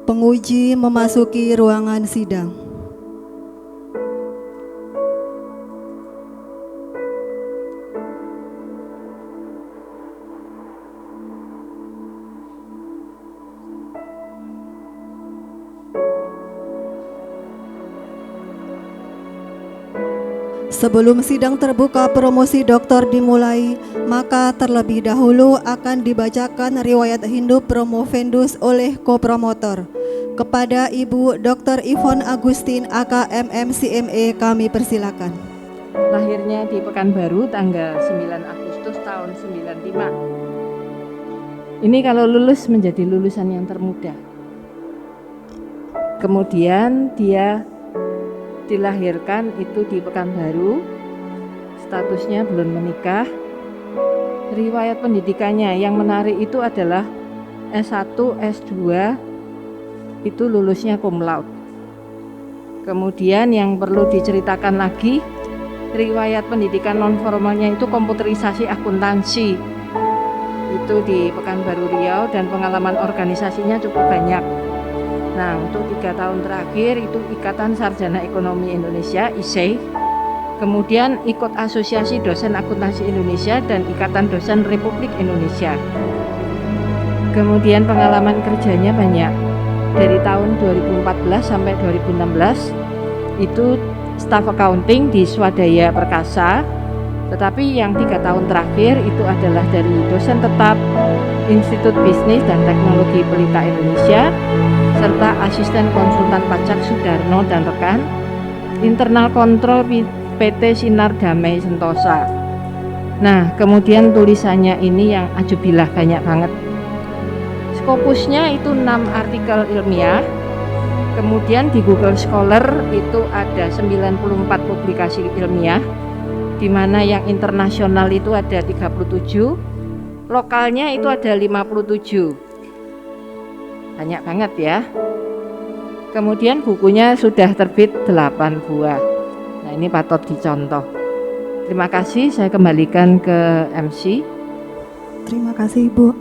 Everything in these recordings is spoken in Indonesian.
Penguji memasuki ruangan sidang. Sebelum sidang terbuka promosi doktor dimulai, maka terlebih dahulu akan dibacakan riwayat hidup promovendus oleh kopromotor. Kepada Ibu Dr. Yvonne Agustin AK MMCME kami persilakan. Lahirnya di Pekanbaru tanggal 9 Agustus tahun 95. Ini kalau lulus menjadi lulusan yang termuda. Kemudian dia dilahirkan itu di Pekanbaru, statusnya belum menikah. Riwayat pendidikannya yang menarik itu adalah S1, S2 itu lulusnya cum laude. Kemudian yang perlu diceritakan lagi, riwayat pendidikan non formalnya itu komputerisasi akuntansi. Itu di Pekanbaru Riau dan pengalaman organisasinya cukup banyak. Nah, untuk 3 tahun terakhir itu Ikatan Sarjana Ekonomi Indonesia (ISEI), kemudian ikut Asosiasi Dosen Akuntansi Indonesia dan Ikatan Dosen Republik Indonesia. Kemudian pengalaman kerjanya banyak. Dari tahun 2014 sampai 2016 itu staf accounting di Swadaya Perkasa. Tetapi yang 3 tahun terakhir itu adalah dari dosen tetap Institut Bisnis dan Teknologi Pelita Indonesia, serta asisten konsultan pajak Sudarno dan rekan, internal kontrol PT Sinar Damai Sentosa. Nah, kemudian tulisannya ini yang ajubilah banyak banget. Scopusnya itu 6 artikel ilmiah, kemudian di Google Scholar itu ada 94 publikasi ilmiah, di mana yang internasional itu ada 37, lokalnya itu ada 57. Banyak banget ya. Kemudian bukunya sudah terbit 8 buah. Nah, ini patut dicontoh. Terima kasih, saya kembalikan ke MC. Terima kasih Ibu.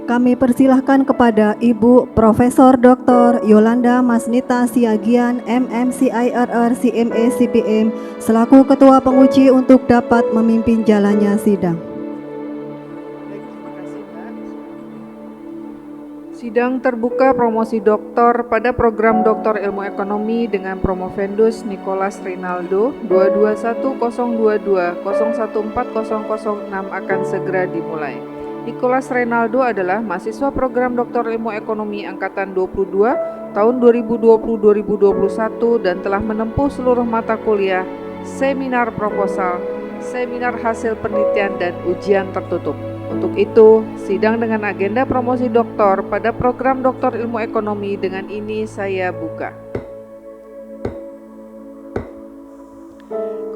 Kami persilahkan kepada Ibu Profesor Dr. Yolanda Masnita Siagian MMCIRR CME CPM selaku Ketua Penguji untuk dapat memimpin jalannya sidang. Terima kasih, Mbak. Sidang terbuka promosi doktor pada program Doktor Ilmu Ekonomi dengan promovendus Nicholas Rinaldo 2210220140006 akan segera dimulai. Nicholas Rinaldo adalah mahasiswa program Doktor Ilmu Ekonomi angkatan 22 tahun 2020-2021 dan telah menempuh seluruh mata kuliah, seminar proposal, seminar hasil penelitian dan ujian tertutup. Untuk itu, sidang dengan agenda promosi doktor pada program Doktor Ilmu Ekonomi dengan ini saya buka.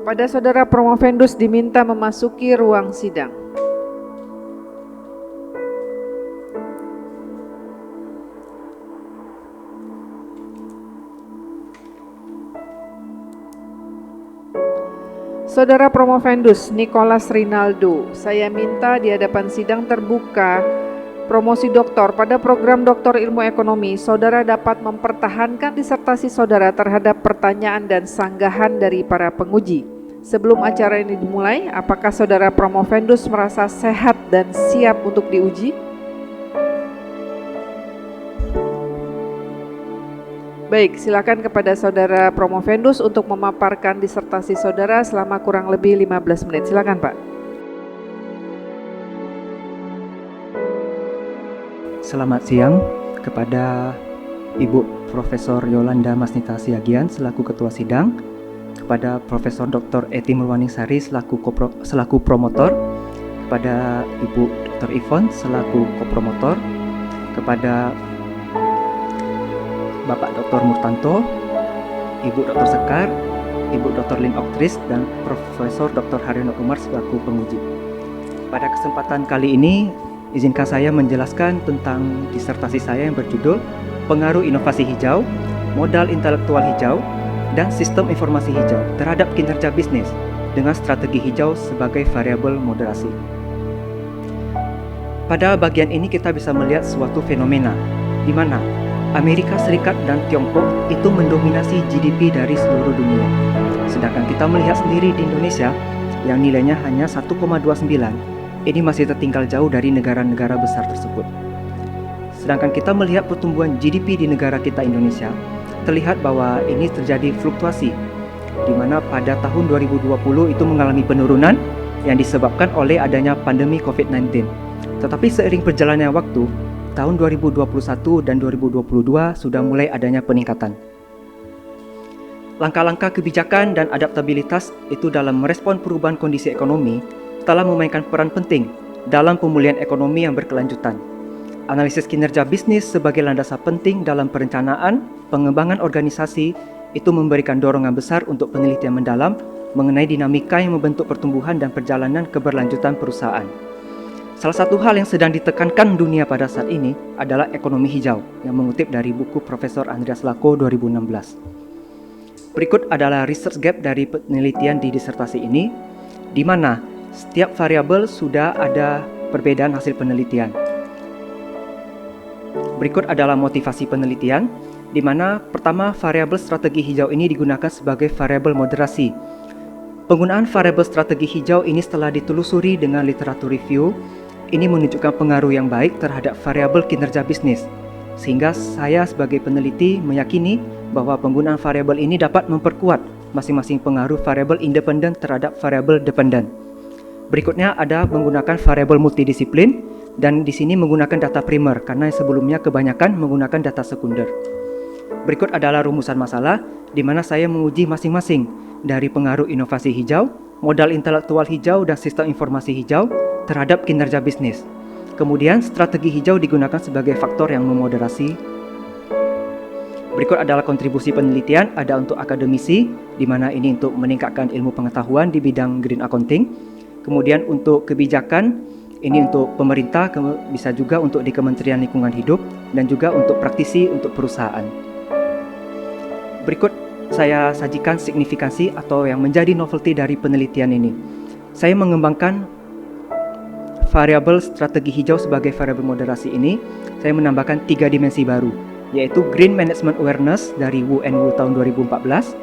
Kepada saudara promovendus diminta memasuki ruang sidang. Saudara promovendus Nicholas Rinaldo, saya minta di hadapan sidang terbuka promosi doktor pada program Doktor Ilmu Ekonomi, saudara dapat mempertahankan disertasi saudara terhadap pertanyaan dan sanggahan dari para penguji. Sebelum acara ini dimulai, apakah saudara promovendus merasa sehat dan siap untuk diuji? Baik, silakan kepada saudara promovendus untuk memaparkan disertasi saudara selama kurang lebih 15 menit. Silakan, Pak. Selamat siang kepada Ibu Profesor Yolanda Masnita Siagian selaku Ketua Sidang, kepada Profesor Dr. Eti Murwaningsari selaku promotor, kepada Ibu Dr. Yvonne selaku kopromotor, kepada Bapak Dr. Murtanto, Ibu Dr. Sekar, Ibu Dr. Lin Oktris, dan Profesor Dr. Haryono Umar selaku penguji. Pada kesempatan kali ini, izinkan saya menjelaskan tentang disertasi saya yang berjudul Pengaruh Inovasi Hijau, Modal Intelektual Hijau, dan Sistem Informasi Hijau terhadap kinerja bisnis dengan strategi hijau sebagai variabel moderasi. Pada bagian ini kita bisa melihat suatu fenomena di mana Amerika Serikat dan Tiongkok itu mendominasi GDP dari seluruh dunia. Sedangkan kita melihat sendiri di Indonesia yang nilainya hanya 1,29, ini masih tertinggal jauh dari negara-negara besar tersebut. Sedangkan kita melihat pertumbuhan GDP di negara kita Indonesia, terlihat bahwa ini terjadi fluktuasi, di mana pada tahun 2020 itu mengalami penurunan yang disebabkan oleh adanya pandemi COVID-19. Tetapi seiring berjalannya waktu, tahun 2021 dan 2022 sudah mulai adanya peningkatan. Langkah-langkah kebijakan dan adaptabilitas itu dalam merespon perubahan kondisi ekonomi telah memainkan peran penting dalam pemulihan ekonomi yang berkelanjutan. Analisis kinerja bisnis sebagai landasan penting dalam perencanaan, pengembangan organisasi itu memberikan dorongan besar untuk penelitian mendalam mengenai dinamika yang membentuk pertumbuhan dan perjalanan keberlanjutan perusahaan. Salah satu hal yang sedang ditekankan dunia pada saat ini adalah ekonomi hijau, yang mengutip dari buku Profesor Andreas Lacko 2016. Berikut adalah research gap dari penelitian di disertasi ini, di mana setiap variabel sudah ada perbedaan hasil penelitian. Berikut adalah motivasi penelitian, di mana pertama variabel strategi hijau ini digunakan sebagai variabel moderasi. Penggunaan variabel strategi hijau ini setelah ditelusuri dengan literatur review, ini menunjukkan pengaruh yang baik terhadap variabel kinerja bisnis. Sehingga saya sebagai peneliti meyakini bahwa penggunaan variabel ini dapat memperkuat masing-masing pengaruh variabel independen terhadap variabel dependen. Berikutnya ada menggunakan variabel multidisiplin, dan di sini menggunakan data primer karena sebelumnya kebanyakan menggunakan data sekunder. Berikut adalah rumusan masalah di mana saya menguji masing-masing dari pengaruh inovasi hijau, modal intelektual hijau, dan sistem informasi hijau terhadap kinerja bisnis. Kemudian strategi hijau digunakan sebagai faktor yang memoderasi. Berikut adalah kontribusi penelitian, ada untuk akademisi, di mana ini untuk meningkatkan ilmu pengetahuan di bidang green accounting. Kemudian untuk kebijakan, ini untuk pemerintah, bisa juga untuk di Kementerian Lingkungan Hidup, dan juga untuk praktisi untuk perusahaan. Berikut saya sajikan signifikansi atau yang menjadi novelty dari penelitian ini. Saya mengembangkan variabel strategi hijau sebagai variabel moderasi ini. Saya menambahkan 3 dimensi baru, yaitu Green Management Awareness dari Wu and Wu tahun 2014,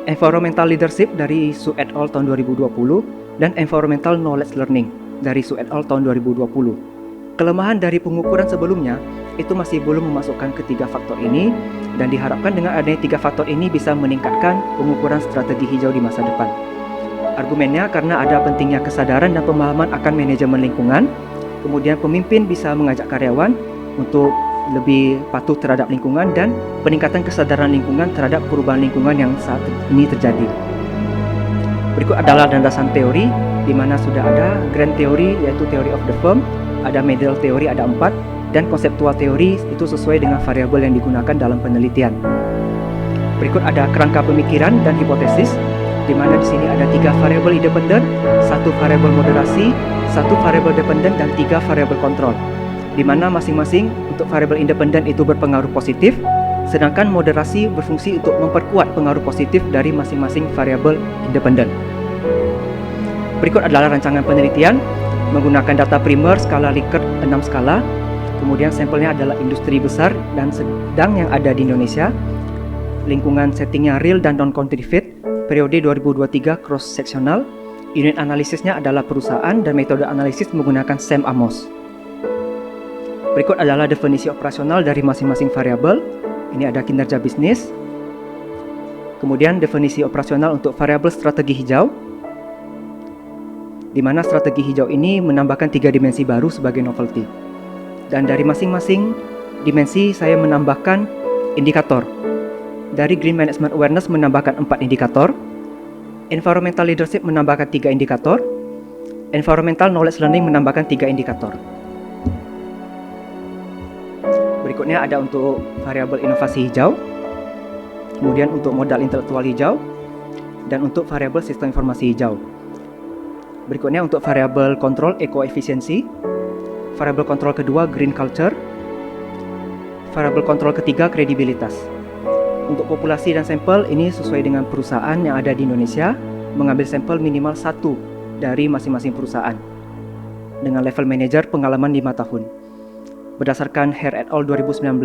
Environmental Leadership dari Su et al tahun 2020, dan Environmental Knowledge Learning dari Su et al tahun 2020. Kelemahan dari pengukuran sebelumnya itu masih belum memasukkan ketiga faktor ini, dan diharapkan dengan adanya 3 faktor ini bisa meningkatkan pengukuran strategi hijau di masa depan. Argumennya karena ada pentingnya kesadaran dan pemahaman akan manajemen lingkungan, kemudian pemimpin bisa mengajak karyawan untuk lebih patuh terhadap lingkungan, dan peningkatan kesadaran lingkungan terhadap perubahan lingkungan yang saat ini terjadi. Berikut adalah landasan teori, di mana sudah ada grand teori yaitu theory of the firm, ada middle teori ada 4, dan konseptual teori itu sesuai dengan variabel yang digunakan dalam penelitian. Berikut ada kerangka pemikiran dan hipotesis, di mana di sini ada 3 variabel independen, 1 variabel moderasi, 1 variabel dependen, dan 3 variabel kontrol, di mana masing-masing untuk variabel independen itu berpengaruh positif, sedangkan moderasi berfungsi untuk memperkuat pengaruh positif dari masing-masing variabel independen. Berikut adalah rancangan penelitian menggunakan data primer skala Likert 6 skala. Kemudian sampelnya adalah industri besar dan sedang yang ada di Indonesia. Lingkungan settingnya real dan non-country fit. Periode 2023 cross-sectional. Unit analisisnya adalah perusahaan dan metode analisis menggunakan Sam Amos. Berikut adalah definisi operasional dari masing-masing variabel. Ini ada kinerja bisnis. Kemudian definisi operasional untuk variabel strategi hijau, di mana strategi hijau ini menambahkan 3 dimensi baru sebagai novelty. Dan dari masing-masing dimensi saya menambahkan indikator. Dari Green Management Awareness menambahkan 4 indikator, Environmental Leadership menambahkan 3 indikator, Environmental Knowledge Learning menambahkan 3 indikator. Berikutnya ada untuk variabel inovasi hijau, kemudian untuk modal intelektual hijau, dan untuk variabel sistem informasi hijau. Berikutnya untuk variabel kontrol eco-efisiensi, variabel kontrol kedua green culture, variabel kontrol ketiga kredibilitas. Untuk populasi dan sampel ini sesuai dengan perusahaan yang ada di Indonesia, mengambil sampel minimal 1 dari masing-masing perusahaan dengan level manager pengalaman 5 tahun. Berdasarkan Hare et al 2019,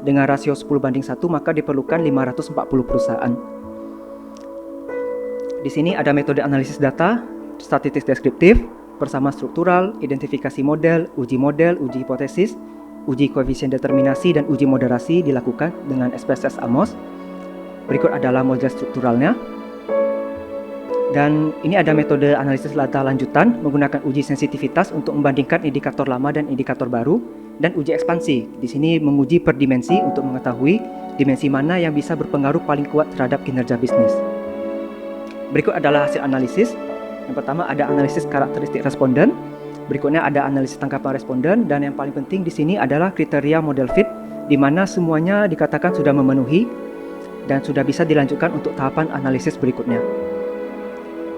dengan rasio 10:1, maka diperlukan 540 perusahaan. Di sini ada metode analisis data, statistik deskriptif, bersama struktural, identifikasi model, uji hipotesis, uji koefisien determinasi, dan uji moderasi dilakukan dengan SPSS AMOS. Berikut adalah model strukturalnya. Dan ini ada metode analisis data lanjutan menggunakan uji sensitivitas untuk membandingkan indikator lama dan indikator baru, dan uji ekspansi. Di sini menguji per dimensi untuk mengetahui dimensi mana yang bisa berpengaruh paling kuat terhadap kinerja bisnis. Berikut adalah hasil analisis. Yang pertama ada analisis karakteristik responden, berikutnya ada analisis tangkapan responden, dan yang paling penting di sini adalah kriteria model fit, di mana semuanya dikatakan sudah memenuhi dan sudah bisa dilanjutkan untuk tahapan analisis berikutnya.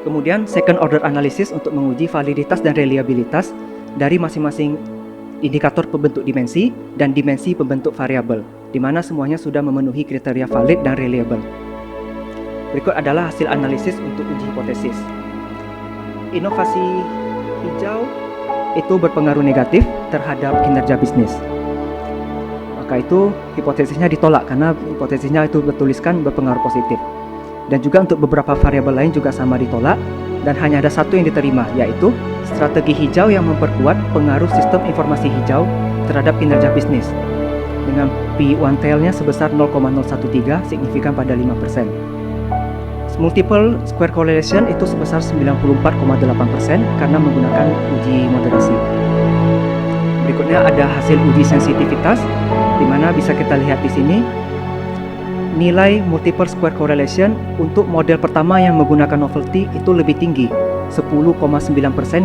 Kemudian second order analysis untuk menguji validitas dan reliabilitas dari masing-masing indikator pembentuk dimensi dan dimensi pembentuk variabel, di mana semuanya sudah memenuhi kriteria valid dan reliable. Berikut adalah hasil analisis untuk uji hipotesis. Inovasi hijau itu berpengaruh negatif terhadap kinerja bisnis. Maka itu hipotesisnya ditolak karena hipotesisnya itu bertuliskan berpengaruh positif. Dan juga untuk beberapa variabel lain juga sama ditolak, dan hanya ada satu yang diterima, yaitu strategi hijau yang memperkuat pengaruh sistem informasi hijau terhadap kinerja bisnis dengan P1 tail-nya sebesar 0,013 signifikan pada 5%. Multiple square correlation itu sebesar 94,8% karena menggunakan uji moderasi. Berikutnya ada hasil uji sensitivitas, di mana bisa kita lihat di sini nilai multiple square correlation untuk model pertama yang menggunakan novelty itu lebih tinggi, 10,9%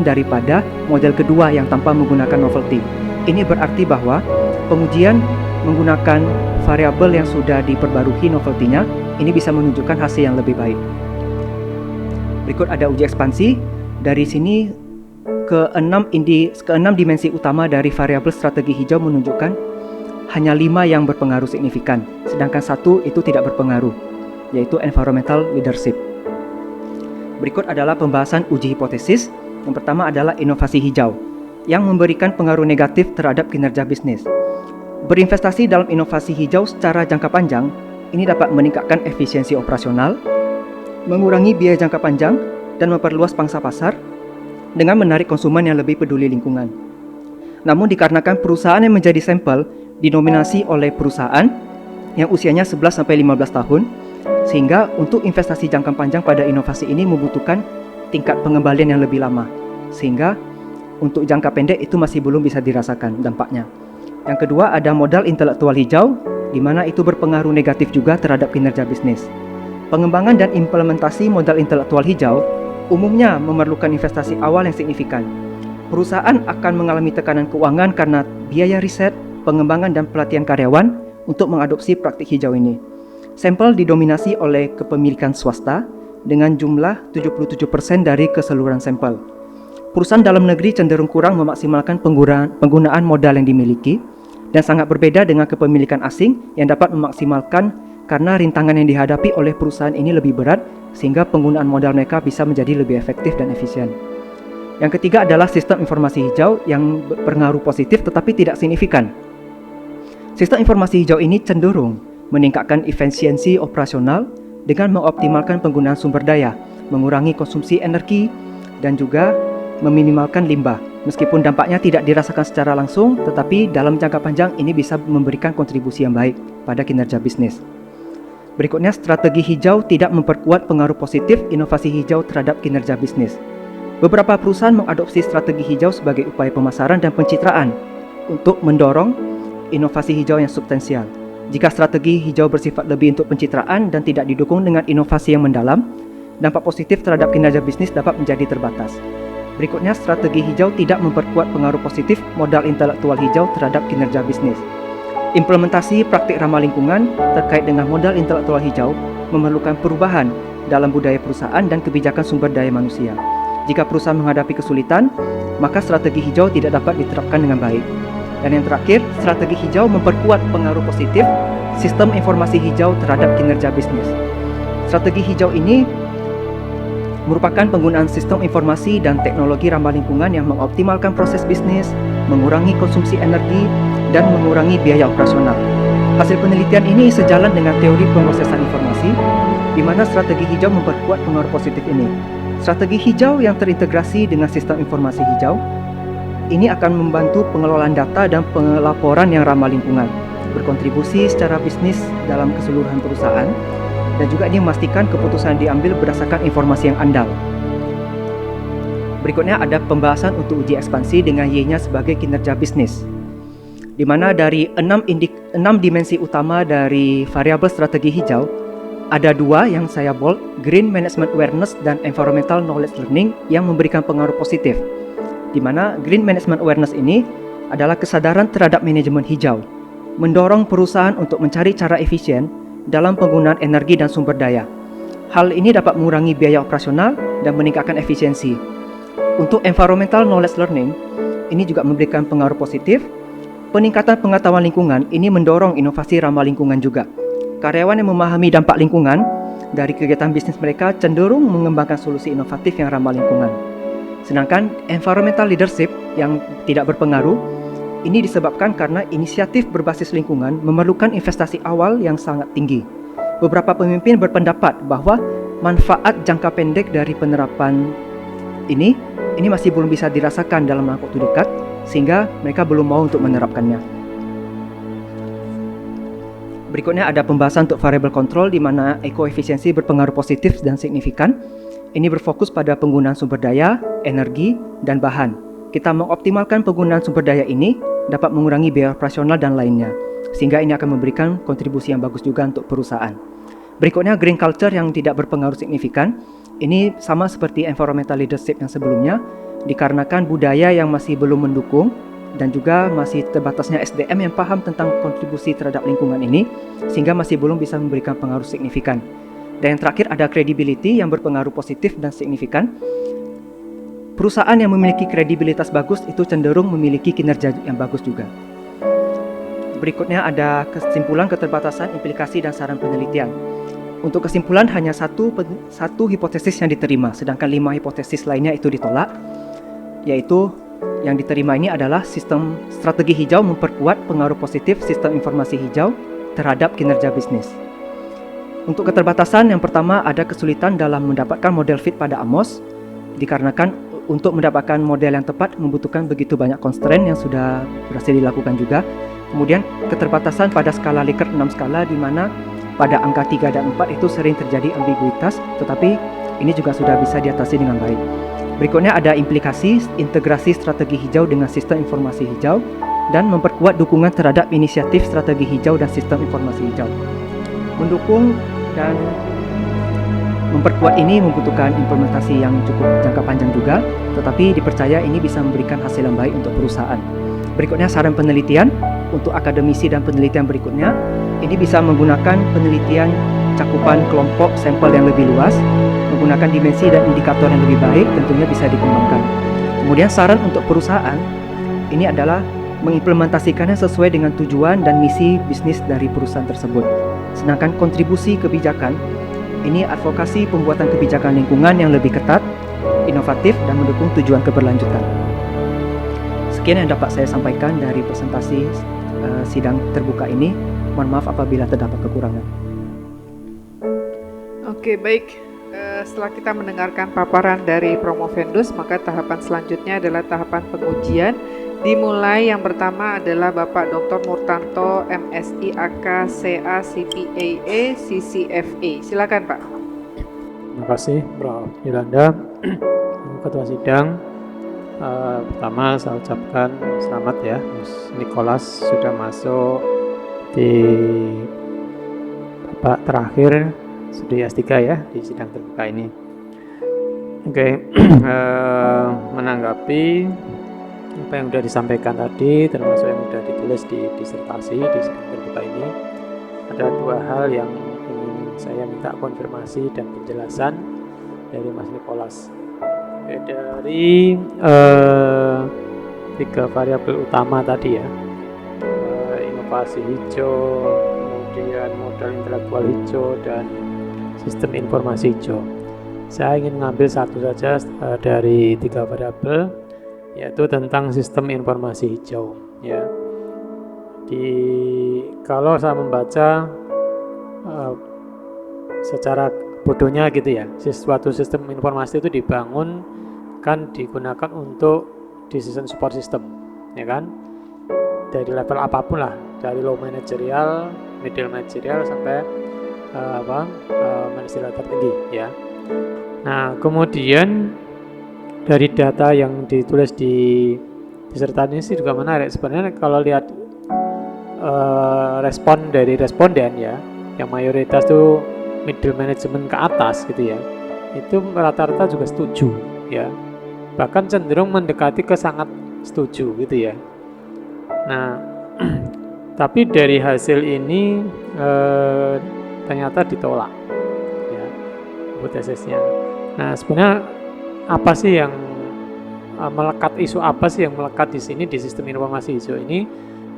daripada model kedua yang tanpa menggunakan novelty. Ini berarti bahwa pengujian menggunakan variabel yang sudah diperbarui novelty-nya ini bisa menunjukkan hasil yang lebih baik. Berikut ada uji ekspansi. Dari sini keenam dimensi utama dari variabel strategi hijau menunjukkan hanya 5 yang berpengaruh signifikan, sedangkan 1 itu tidak berpengaruh, yaitu environmental leadership. Berikut adalah pembahasan uji hipotesis. Yang pertama adalah inovasi hijau, yang memberikan pengaruh negatif terhadap kinerja bisnis. Berinvestasi dalam inovasi hijau secara jangka panjang, ini dapat meningkatkan efisiensi operasional, mengurangi biaya jangka panjang, dan memperluas pangsa pasar dengan menarik konsumen yang lebih peduli lingkungan. Namun dikarenakan perusahaan yang menjadi sampel dinominasi oleh perusahaan yang usianya 11-15 tahun, sehingga untuk investasi jangka panjang pada inovasi ini membutuhkan tingkat pengembalian yang lebih lama, sehingga untuk jangka pendek itu masih belum bisa dirasakan dampaknya. Yang kedua ada modal intelektual hijau, di mana itu berpengaruh negatif juga terhadap kinerja bisnis. Pengembangan dan implementasi modal intelektual hijau umumnya memerlukan investasi awal yang signifikan. Perusahaan akan mengalami tekanan keuangan karena biaya riset, pengembangan dan pelatihan karyawan untuk mengadopsi praktik hijau ini. Sampel didominasi oleh kepemilikan swasta dengan jumlah 77% dari keseluruhan sampel. Perusahaan dalam negeri cenderung kurang memaksimalkan penggunaan modal yang dimiliki dan sangat berbeda dengan kepemilikan asing yang dapat memaksimalkan karena rintangan yang dihadapi oleh perusahaan ini lebih berat sehingga penggunaan modal mereka bisa menjadi lebih efektif dan efisien. Yang ketiga adalah sistem informasi hijau yang berpengaruh positif tetapi tidak signifikan. Sistem informasi hijau ini cenderung meningkatkan efisiensi operasional dengan mengoptimalkan penggunaan sumber daya, mengurangi konsumsi energi, dan juga meminimalkan limbah. Meskipun dampaknya tidak dirasakan secara langsung, tetapi dalam jangka panjang ini bisa memberikan kontribusi yang baik pada kinerja bisnis. Berikutnya, strategi hijau tidak memperkuat pengaruh positif inovasi hijau terhadap kinerja bisnis. Beberapa perusahaan mengadopsi strategi hijau sebagai upaya pemasaran dan pencitraan untuk mendorong inovasi hijau yang substansial. Jika strategi hijau bersifat lebih untuk pencitraan dan tidak didukung dengan inovasi yang mendalam, dampak positif terhadap kinerja bisnis dapat menjadi terbatas. Berikutnya, strategi hijau tidak memperkuat pengaruh positif modal intelektual hijau terhadap kinerja bisnis. Implementasi praktik ramah lingkungan terkait dengan modal intelektual hijau memerlukan perubahan dalam budaya perusahaan dan kebijakan sumber daya manusia. Jika perusahaan menghadapi kesulitan, maka strategi hijau tidak dapat diterapkan dengan baik. Dan yang terakhir, strategi hijau memperkuat pengaruh positif sistem informasi hijau terhadap kinerja bisnis. Strategi hijau ini merupakan penggunaan sistem informasi dan teknologi ramah lingkungan yang mengoptimalkan proses bisnis, mengurangi konsumsi energi, dan mengurangi biaya operasional. Hasil penelitian ini sejalan dengan teori pemrosesan informasi, di mana strategi hijau memperkuat pengaruh positif ini. Strategi hijau yang terintegrasi dengan sistem informasi hijau ini akan membantu pengelolaan data dan pelaporan yang ramah lingkungan, berkontribusi secara bisnis dalam keseluruhan perusahaan, dan juga ini memastikan keputusan diambil berdasarkan informasi yang andal. Berikutnya ada pembahasan untuk uji ekspansi dengan Y-nya sebagai kinerja bisnis, di mana dari 6 dimensi utama dari variabel strategi hijau, ada 2 yang saya bold, Green Management Awareness dan Environmental Knowledge Learning, yang memberikan pengaruh positif, di mana Green Management Awareness ini adalah kesadaran terhadap manajemen hijau, mendorong perusahaan untuk mencari cara efisien dalam penggunaan energi dan sumber daya. Hal ini dapat mengurangi biaya operasional dan meningkatkan efisiensi. Untuk Environmental Knowledge Learning, ini juga memberikan pengaruh positif. Peningkatan pengetahuan lingkungan ini mendorong inovasi ramah lingkungan juga. Karyawan yang memahami dampak lingkungan dari kegiatan bisnis mereka cenderung mengembangkan solusi inovatif yang ramah lingkungan. Sedangkan environmental leadership yang tidak berpengaruh, ini disebabkan karena inisiatif berbasis lingkungan memerlukan investasi awal yang sangat tinggi. Beberapa pemimpin berpendapat bahwa manfaat jangka pendek dari penerapan ini masih belum bisa dirasakan dalam waktu dekat, sehingga mereka belum mau untuk menerapkannya. Berikutnya ada pembahasan untuk variable control, di mana ekoefisiensi berpengaruh positif dan signifikan. Ini berfokus pada penggunaan sumber daya, energi, dan bahan. Kita mengoptimalkan penggunaan sumber daya ini dapat mengurangi biaya operasional dan lainnya, sehingga ini akan memberikan kontribusi yang bagus juga untuk perusahaan. Berikutnya green culture yang tidak berpengaruh signifikan. Ini sama seperti environmental leadership yang sebelumnya, dikarenakan budaya yang masih belum mendukung dan juga masih terbatasnya SDM yang paham tentang kontribusi terhadap lingkungan ini, sehingga masih belum bisa memberikan pengaruh signifikan. Dan yang terakhir ada credibility yang berpengaruh positif dan signifikan. Perusahaan yang memiliki kredibilitas bagus itu cenderung memiliki kinerja yang bagus juga. Berikutnya ada kesimpulan, keterbatasan, implikasi, dan saran penelitian. Untuk kesimpulan hanya satu hipotesis yang diterima, sedangkan 5 hipotesis lainnya itu ditolak, yaitu yang diterima ini adalah sistem strategi hijau memperkuat pengaruh positif sistem informasi hijau terhadap kinerja bisnis. Untuk keterbatasan, yang pertama ada kesulitan dalam mendapatkan model fit pada AMOS, dikarenakan untuk mendapatkan model yang tepat membutuhkan begitu banyak constraint yang sudah berhasil dilakukan juga. Kemudian keterbatasan pada skala Likert 6 skala, di mana pada angka 3 dan 4 itu sering terjadi ambiguitas, tetapi ini juga sudah bisa diatasi dengan baik. Berikutnya ada implikasi, integrasi strategi hijau dengan sistem informasi hijau, dan memperkuat dukungan terhadap inisiatif strategi hijau dan sistem informasi hijau. Mendukung dan memperkuat ini membutuhkan implementasi yang cukup jangka panjang juga, tetapi dipercaya ini bisa memberikan hasil yang baik untuk perusahaan. Berikutnya saran penelitian. Untuk akademisi dan penelitian berikutnya, ini bisa menggunakan penelitian cakupan kelompok sampel yang lebih luas, menggunakan dimensi dan indikator yang lebih baik, tentunya bisa dikembangkan. Kemudian saran untuk perusahaan, ini adalah mengimplementasikannya sesuai dengan tujuan dan misi bisnis dari perusahaan tersebut. Sedangkan kontribusi kebijakan, ini advokasi pembuatan kebijakan lingkungan yang lebih ketat, inovatif, dan mendukung tujuan keberlanjutan. Sekian yang dapat saya sampaikan dari presentasi sidang terbuka ini. Mohon maaf apabila terdapat kekurangan. Oke, baik. Setelah kita mendengarkan paparan dari Promovendus, maka tahapan selanjutnya adalah tahapan pengujian. Dimulai yang pertama adalah Bapak Dr. Murtanto, MSI AK, CA, CPAA, CCFA. Silakan Pak. Terima kasih Prof. Yolanda, Ketua Sidang. Pertama saya ucapkan selamat ya, Mas Nicholas sudah masuk di babak terakhir studi S3 ya di sidang terbuka ini. Oke, menanggapi apa yang sudah disampaikan tadi, termasuk yang sudah ditulis di disertasi di sidang terbuka ini, ada 2 hal yang ingin saya minta konfirmasi dan penjelasan dari Mas Nicholas. Dari 3 variabel utama tadi ya, inovasi hijau, kemudian modal intelektual hijau, dan sistem informasi hijau. Saya ingin mengambil satu saja dari 3 variabel, yaitu tentang sistem informasi hijau ya. kalau saya membaca secara bodohnya gitu ya, suatu sistem informasi itu dibangun kan digunakan untuk decision support system, ya kan? Dari level apapun lah, dari low managerial, middle managerial sampai managerial tertinggi ya. Nah, kemudian dari data yang ditulis di disertasi ini sih juga menarik. Sebenarnya kalau lihat respon dari responden ya, yang mayoritas tuh middle management ke atas gitu ya, itu rata-rata juga setuju ya, bahkan cenderung mendekati ke sangat setuju gitu ya. Nah, tapi dari hasil ini ternyata ditolak ya hipotesisnya. Nah, sebenarnya apa sih yang melekat, isu apa sih yang melekat di sini di sistem informasi hijau ini,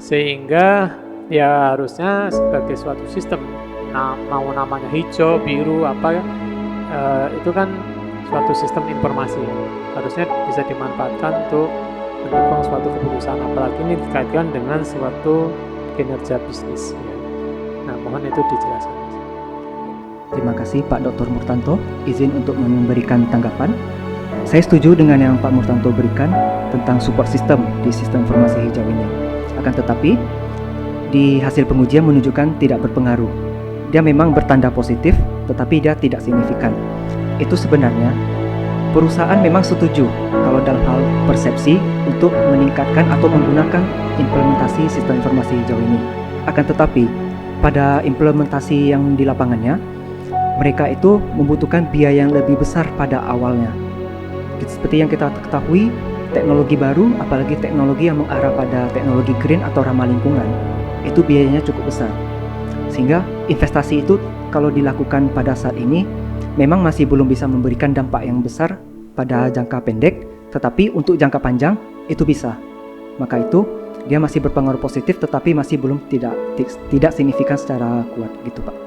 sehingga ya harusnya sebagai suatu sistem, mau namanya hijau, biru, apa itu kan suatu sistem informasi harusnya bisa dimanfaatkan untuk mendukung suatu keputusan, apalagi ini dikaitkan dengan suatu kinerja bisnis ya. Nah, mohon itu dijelaskan. Terima kasih Pak Dr. Murtanto, izin untuk memberikan tanggapan. Saya setuju dengan yang Pak Murtanto berikan tentang support system di sistem informasi hijau ini. Akan tetapi, di hasil pengujian menunjukkan tidak berpengaruh. Dia memang bertanda positif, tetapi dia tidak signifikan. Itu sebenarnya perusahaan memang setuju kalau dalam hal persepsi untuk meningkatkan atau menggunakan implementasi sistem informasi hijau ini. Akan tetapi, pada implementasi yang di lapangannya, mereka itu membutuhkan biaya yang lebih besar pada awalnya. Seperti yang kita ketahui, teknologi baru, apalagi teknologi yang mengarah pada teknologi green atau ramah lingkungan, itu biayanya cukup besar. Sehingga investasi itu kalau dilakukan pada saat ini memang masih belum bisa memberikan dampak yang besar pada jangka pendek, tetapi untuk jangka panjang itu bisa. Maka itu dia masih berpengaruh positif, tetapi masih belum tidak signifikan secara kuat gitu Pak.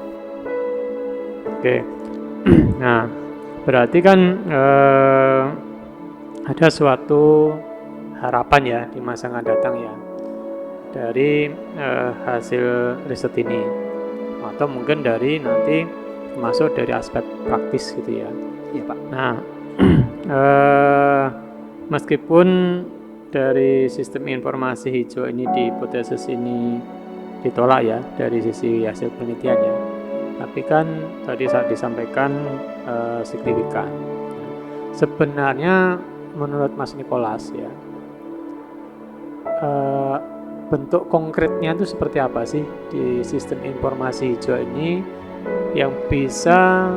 Oke. Nah, berarti kan ada suatu harapan ya di masa yang akan datang ya dari hasil riset ini, atau mungkin dari nanti masuk dari aspek praktis gitu ya. Iya Pak. Nah, meskipun dari sistem informasi hijau ini di hipotesis ini ditolak ya dari sisi hasil penelitian ya, tapi kan tadi saat disampaikan signifikan. Sebenarnya menurut Mas Nicholas ya, bentuk konkretnya itu seperti apa sih di sistem informasi hijau ini yang bisa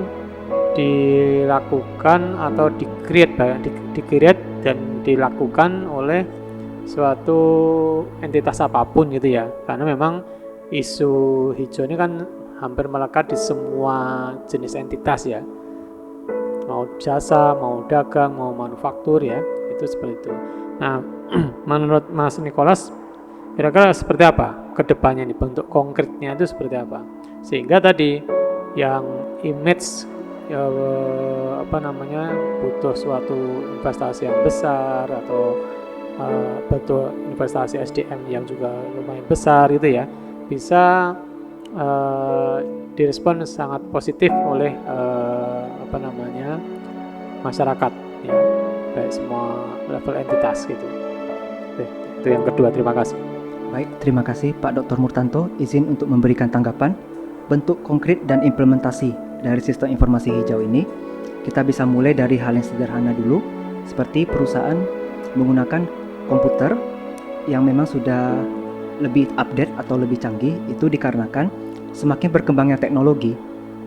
dilakukan atau di-create dan dilakukan oleh suatu entitas apapun gitu ya, karena memang isu hijau ini kan hampir melekat di semua jenis entitas ya, mau jasa, mau dagang, mau manufaktur ya, itu seperti itu. Nah, menurut Mas Nicholas kira-kira seperti apa kedepannya nih, bentuk konkretnya itu seperti apa, sehingga tadi yang image butuh suatu investasi yang besar atau butuh investasi SDM yang juga lumayan besar gitu ya, bisa direspon sangat positif oleh masyarakat ya, baik semua level entitas gitu. Oke, itu yang kedua. Terima kasih. Baik, terima kasih Pak Dr. Murtanto, izin untuk memberikan tanggapan. Bentuk konkret dan implementasi dari sistem informasi hijau ini, kita bisa mulai dari hal yang sederhana dulu, seperti perusahaan menggunakan komputer yang memang sudah lebih update atau lebih canggih. Itu dikarenakan semakin berkembangnya teknologi,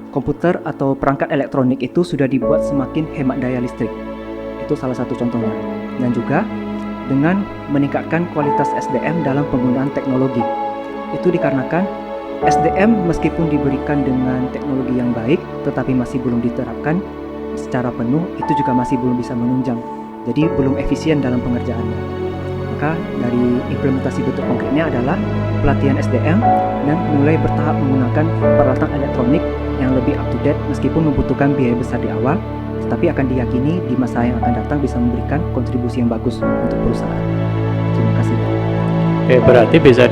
komputer atau perangkat elektronik itu sudah dibuat semakin hemat daya listrik. Itu salah satu contohnya. Dan juga dengan meningkatkan kualitas SDM dalam penggunaan teknologi. Itu dikarenakan SDM meskipun diberikan dengan teknologi yang baik, tetapi masih belum diterapkan secara penuh, itu juga masih belum bisa menunjang. Jadi belum efisien dalam pengerjaannya. Maka dari implementasi bentuk konkretnya adalah pelatihan SDM dan mulai bertahap menggunakan peralatan elektronik yang lebih up to date meskipun membutuhkan biaya besar di awal, tetapi akan diyakini di masa yang akan datang bisa memberikan kontribusi yang bagus untuk perusahaan. Terima kasih. Oke, berarti bisa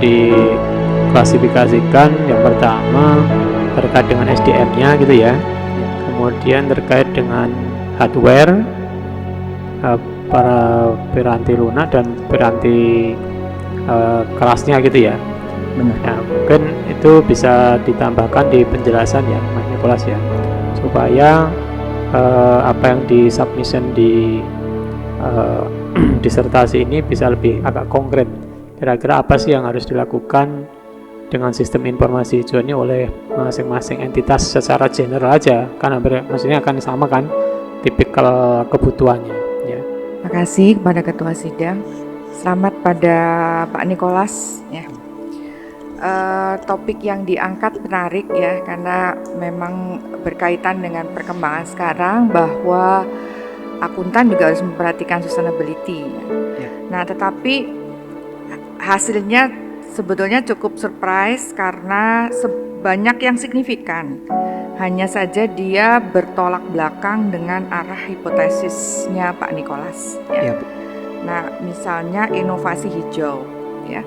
klasifikasikan yang pertama terkait dengan SDM-nya gitu ya. Kemudian terkait dengan hardware, para piranti lunak dan piranti kelasnya gitu ya. Benar. Nah, mungkin itu bisa ditambahkan di penjelasan ya, Mas Nikolas ya, supaya apa yang di submission di disertasi ini bisa lebih agak konkret. Kira-kira apa sih yang harus dilakukan dengan sistem informasi hijau ini oleh masing-masing entitas secara general aja, kan maksudnya akan sama kan tipikal kebutuhannya ya. Terima kasih kepada Ketua Sidang. Selamat pada Pak Nikolas ya. Topik yang diangkat menarik ya, karena memang berkaitan dengan perkembangan sekarang bahwa akuntan juga harus memperhatikan sustainability ya. Nah, tetapi hasilnya sebetulnya cukup surprise karena banyak yang signifikan. Hanya saja dia bertolak belakang dengan arah hipotesisnya Pak Nikolas ya. Bu. Nah, misalnya inovasi hijau ya.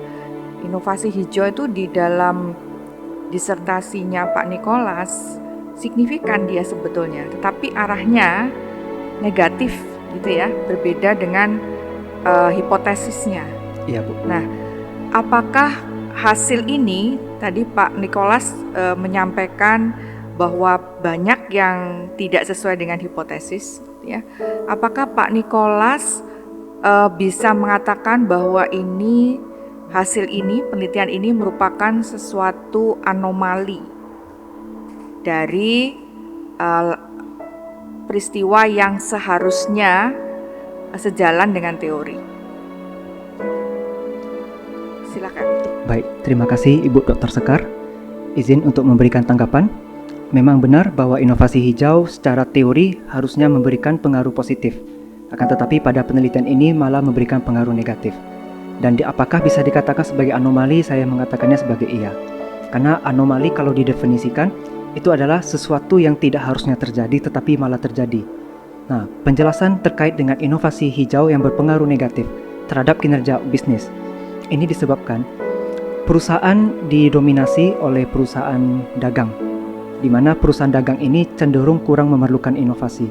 Inovasi hijau itu di dalam disertasinya Pak Nikolas signifikan dia sebetulnya, tetapi arahnya negatif gitu ya, berbeda dengan hipotesisnya. Iya, Bu. Nah, apakah hasil ini tadi Pak Nikolas menyampaikan bahwa banyak yang tidak sesuai dengan hipotesis ya. Apakah Pak Nikolas bisa mengatakan bahwa ini hasil ini, penelitian ini merupakan sesuatu anomali dari peristiwa yang seharusnya sejalan dengan teori? Silakan. Baik, terima kasih Ibu Dr. Sekar. Izin untuk memberikan tanggapan. Memang benar bahwa inovasi hijau secara teori harusnya memberikan pengaruh positif. Akan tetapi pada penelitian ini malah memberikan pengaruh negatif. Dan apakah bisa dikatakan sebagai anomali? Saya mengatakannya sebagai iya. Karena anomali kalau didefinisikan itu adalah sesuatu yang tidak harusnya terjadi tetapi malah terjadi. Nah, penjelasan terkait dengan inovasi hijau yang berpengaruh negatif terhadap kinerja bisnis. Ini disebabkan perusahaan didominasi oleh perusahaan dagang, di mana perusahaan dagang ini cenderung kurang memerlukan inovasi.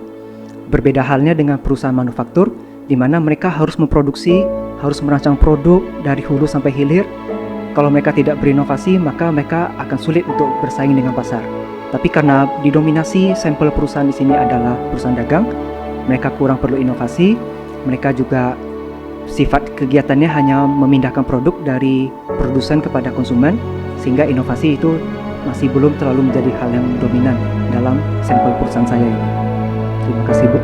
Berbeda halnya dengan perusahaan manufaktur, di mana mereka harus memproduksi, harus merancang produk dari hulu sampai hilir. Kalau mereka tidak berinovasi, maka mereka akan sulit untuk bersaing dengan pasar. Tapi karena didominasi sampel perusahaan di sini adalah perusahaan dagang, mereka kurang perlu inovasi. Mereka juga sifat kegiatannya hanya memindahkan produk dari produsen kepada konsumen, sehingga inovasi itu masih belum terlalu menjadi hal yang dominan dalam sampel perusahaan saya ini. Terima kasih, Bu.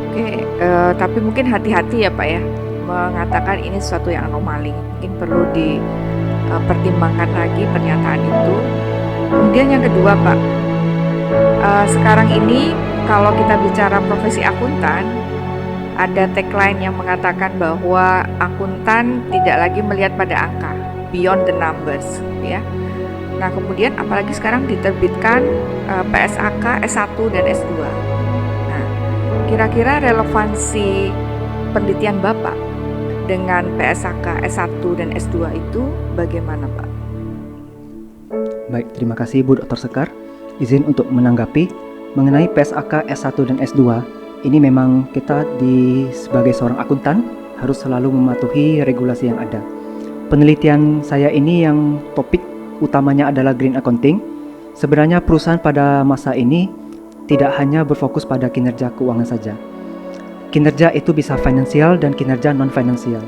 Oke, tapi mungkin hati-hati ya Pak ya, mengatakan ini sesuatu yang anomali. Mungkin perlu dipertimbangkan lagi pernyataan itu. Kemudian yang kedua Pak, sekarang ini kalau kita bicara profesi akuntan, ada tagline yang mengatakan bahwa akuntan tidak lagi melihat pada angka, beyond the numbers ya. Nah, kemudian apalagi sekarang diterbitkan PSAK S1 dan S2. Nah, kira-kira relevansi penelitian Bapak dengan PSAK S1 dan S2 itu bagaimana, Pak? Baik, terima kasih Bu Dr. Sekar. Izin untuk menanggapi mengenai PSAK S1 dan S2. Ini memang kita sebagai seorang akuntan harus selalu mematuhi regulasi yang ada. Penelitian saya ini yang topik utamanya adalah green accounting. Sebenarnya perusahaan pada masa ini tidak hanya berfokus pada kinerja keuangan saja. Kinerja itu bisa finansial dan kinerja non-finansial.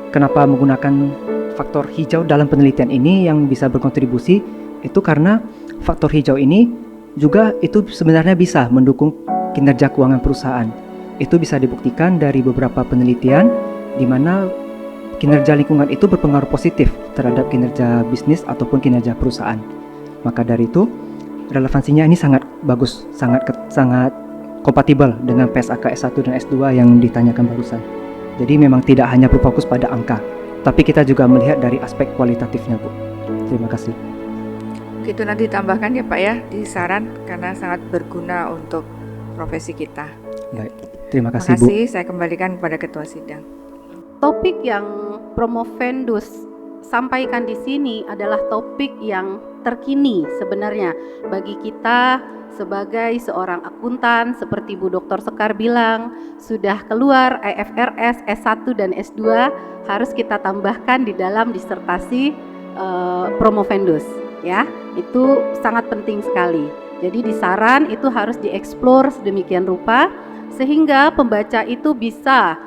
Kenapa menggunakan faktor hijau dalam penelitian ini yang bisa berkontribusi? Itu karena faktor hijau ini juga itu sebenarnya bisa mendukung kinerja keuangan perusahaan. Itu bisa dibuktikan dari beberapa penelitian di mana kinerja lingkungan itu berpengaruh positif terhadap kinerja bisnis ataupun kinerja perusahaan. Maka dari itu, relevansinya ini sangat bagus, sangat kompatibel dengan PSAK S1 dan S2 yang ditanyakan barusan. Jadi memang tidak hanya berfokus pada angka, tapi kita juga melihat dari aspek kualitatifnya, Bu. Terima kasih. Itu nanti tambahkan ya Pak ya di saran, karena sangat berguna untuk profesi kita. Baik, terima kasih, Bu. Saya kembalikan kepada Ketua Sidang. Topik yang promovendus sampaikan di sini adalah topik yang terkini sebenarnya bagi kita sebagai seorang akuntan. Seperti Bu Dr. Sekar bilang, sudah keluar IFRS S1 dan S2, harus kita tambahkan di dalam disertasi promovendus ya. Itu sangat penting sekali. Jadi di saran itu harus dieksplor sedemikian rupa sehingga pembaca itu bisa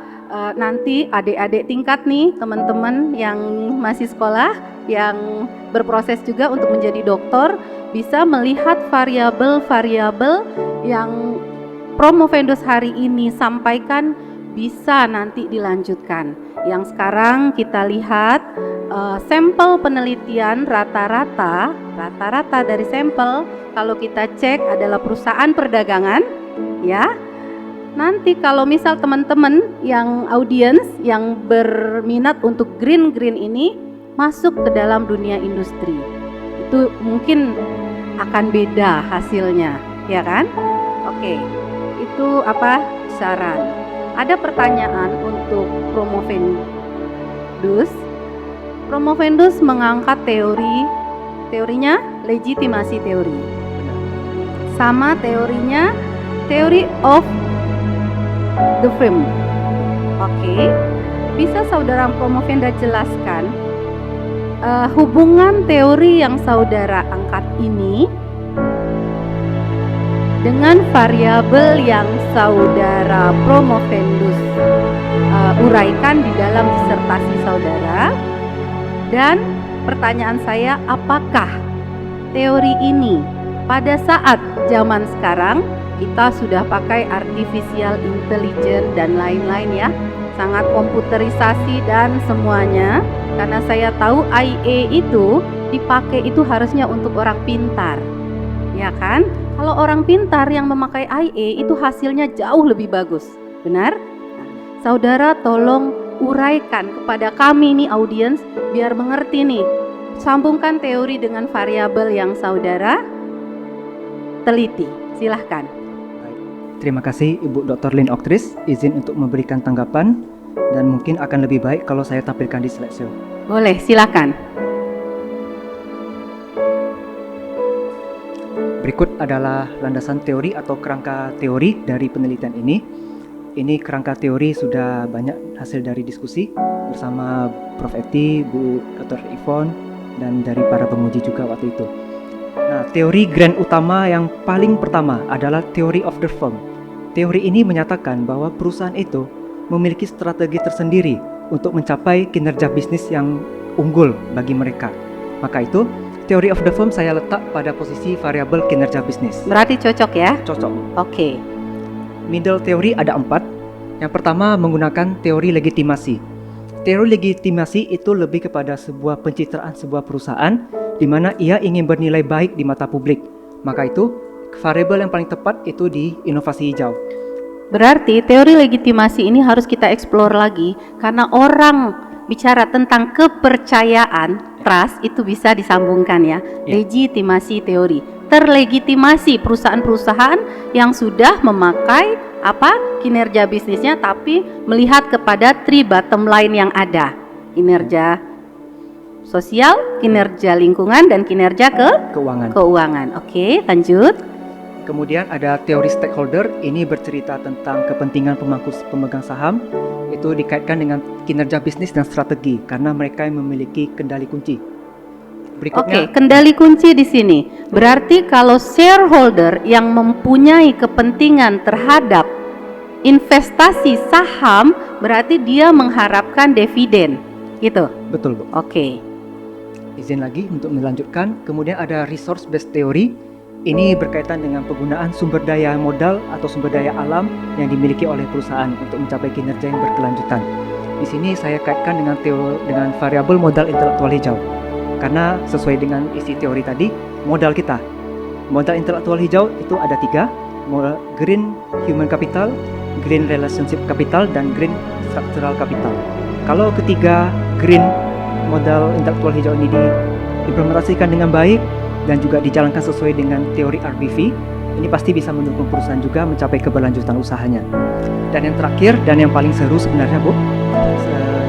nanti adik-adik tingkat nih, teman-teman yang masih sekolah, yang berproses juga untuk menjadi doktor, bisa melihat variabel-variabel yang promovendus hari ini sampaikan bisa nanti dilanjutkan. Yang sekarang kita lihat sampel penelitian rata-rata dari sampel kalau kita cek adalah perusahaan perdagangan ya. Nanti kalau misal teman-teman yang audiens yang berminat untuk green ini masuk ke dalam dunia industri, itu mungkin akan beda hasilnya, ya kan? Oke, itu apa saran? Ada pertanyaan untuk promovendus. Promovendus mengangkat teorinya legitimasi teori, sama teorinya theory of the firm. Oke, bisa saudara Promovenda jelaskan hubungan teori yang saudara angkat ini dengan variabel yang saudara Promovendus uraikan di dalam disertasi saudara? Dan pertanyaan saya, apakah teori ini pada saat zaman sekarang kita sudah pakai artificial intelligence dan lain-lain ya, sangat komputerisasi dan semuanya, karena saya tahu IA itu dipakai itu harusnya untuk orang pintar, ya kan? Kalau orang pintar yang memakai IA itu hasilnya jauh lebih bagus, benar? Nah, saudara tolong uraikan kepada kami nih audiens biar mengerti nih, sambungkan teori dengan variabel yang saudara teliti, silahkan. Terima kasih Ibu Dr. Lynn Octris, izin untuk memberikan tanggapan dan mungkin akan lebih baik kalau saya tampilkan di slideshow. Boleh, silakan. Berikut adalah landasan teori atau kerangka teori dari penelitian ini. Ini kerangka teori sudah banyak hasil dari diskusi bersama Prof. Eti, Bu Dr. Yvonne, dan dari para penguji juga waktu itu. Nah, teori grand utama yang paling pertama adalah theory of the firm. Teori ini menyatakan bahwa perusahaan itu memiliki strategi tersendiri untuk mencapai kinerja bisnis yang unggul bagi mereka. Maka itu, theory of the firm saya letak pada posisi variabel kinerja bisnis. Berarti cocok ya? Cocok. Oke. Middle teori ada 4. Yang pertama menggunakan teori legitimasi. Teori legitimasi itu lebih kepada sebuah pencitraan sebuah perusahaan di mana ia ingin bernilai baik di mata publik. Maka itu, variabel yang paling tepat itu di inovasi hijau. Berarti teori legitimasi ini harus kita eksplor lagi, karena orang bicara tentang kepercayaan, trust itu bisa disambungkan ya. Legitimasi teori, terlegitimasi perusahaan-perusahaan yang sudah memakai kinerja bisnisnya, tapi melihat kepada three bottom line yang ada, kinerja sosial, kinerja lingkungan, dan kinerja keuangan. Oke, lanjut. Kemudian ada teori stakeholder, ini bercerita tentang kepentingan pemegang saham, itu dikaitkan dengan kinerja bisnis dan strategi karena mereka yang memiliki kendali kunci. Berikutnya, kendali kunci di sini berarti kalau shareholder yang mempunyai kepentingan terhadap investasi saham, berarti dia mengharapkan dividen, gitu. Betul, Bu. Oke. Izin lagi untuk melanjutkan. Kemudian ada resource based theory. Ini berkaitan dengan penggunaan sumber daya modal atau sumber daya alam yang dimiliki oleh perusahaan untuk mencapai kinerja yang berkelanjutan. Di sini saya kaitkan dengan variabel modal intelektual hijau. Karena sesuai dengan isi teori tadi, modal kita. Modal intelektual hijau itu ada 3, green human capital, green relationship capital, dan green structural capital. Kalau ketiga green modal intelektual hijau ini diimplementasikan dengan baik dan juga dijalankan sesuai dengan teori RBV, ini pasti bisa mendukung perusahaan juga mencapai keberlanjutan usahanya. Dan yang terakhir dan yang paling seru sebenarnya, Bu,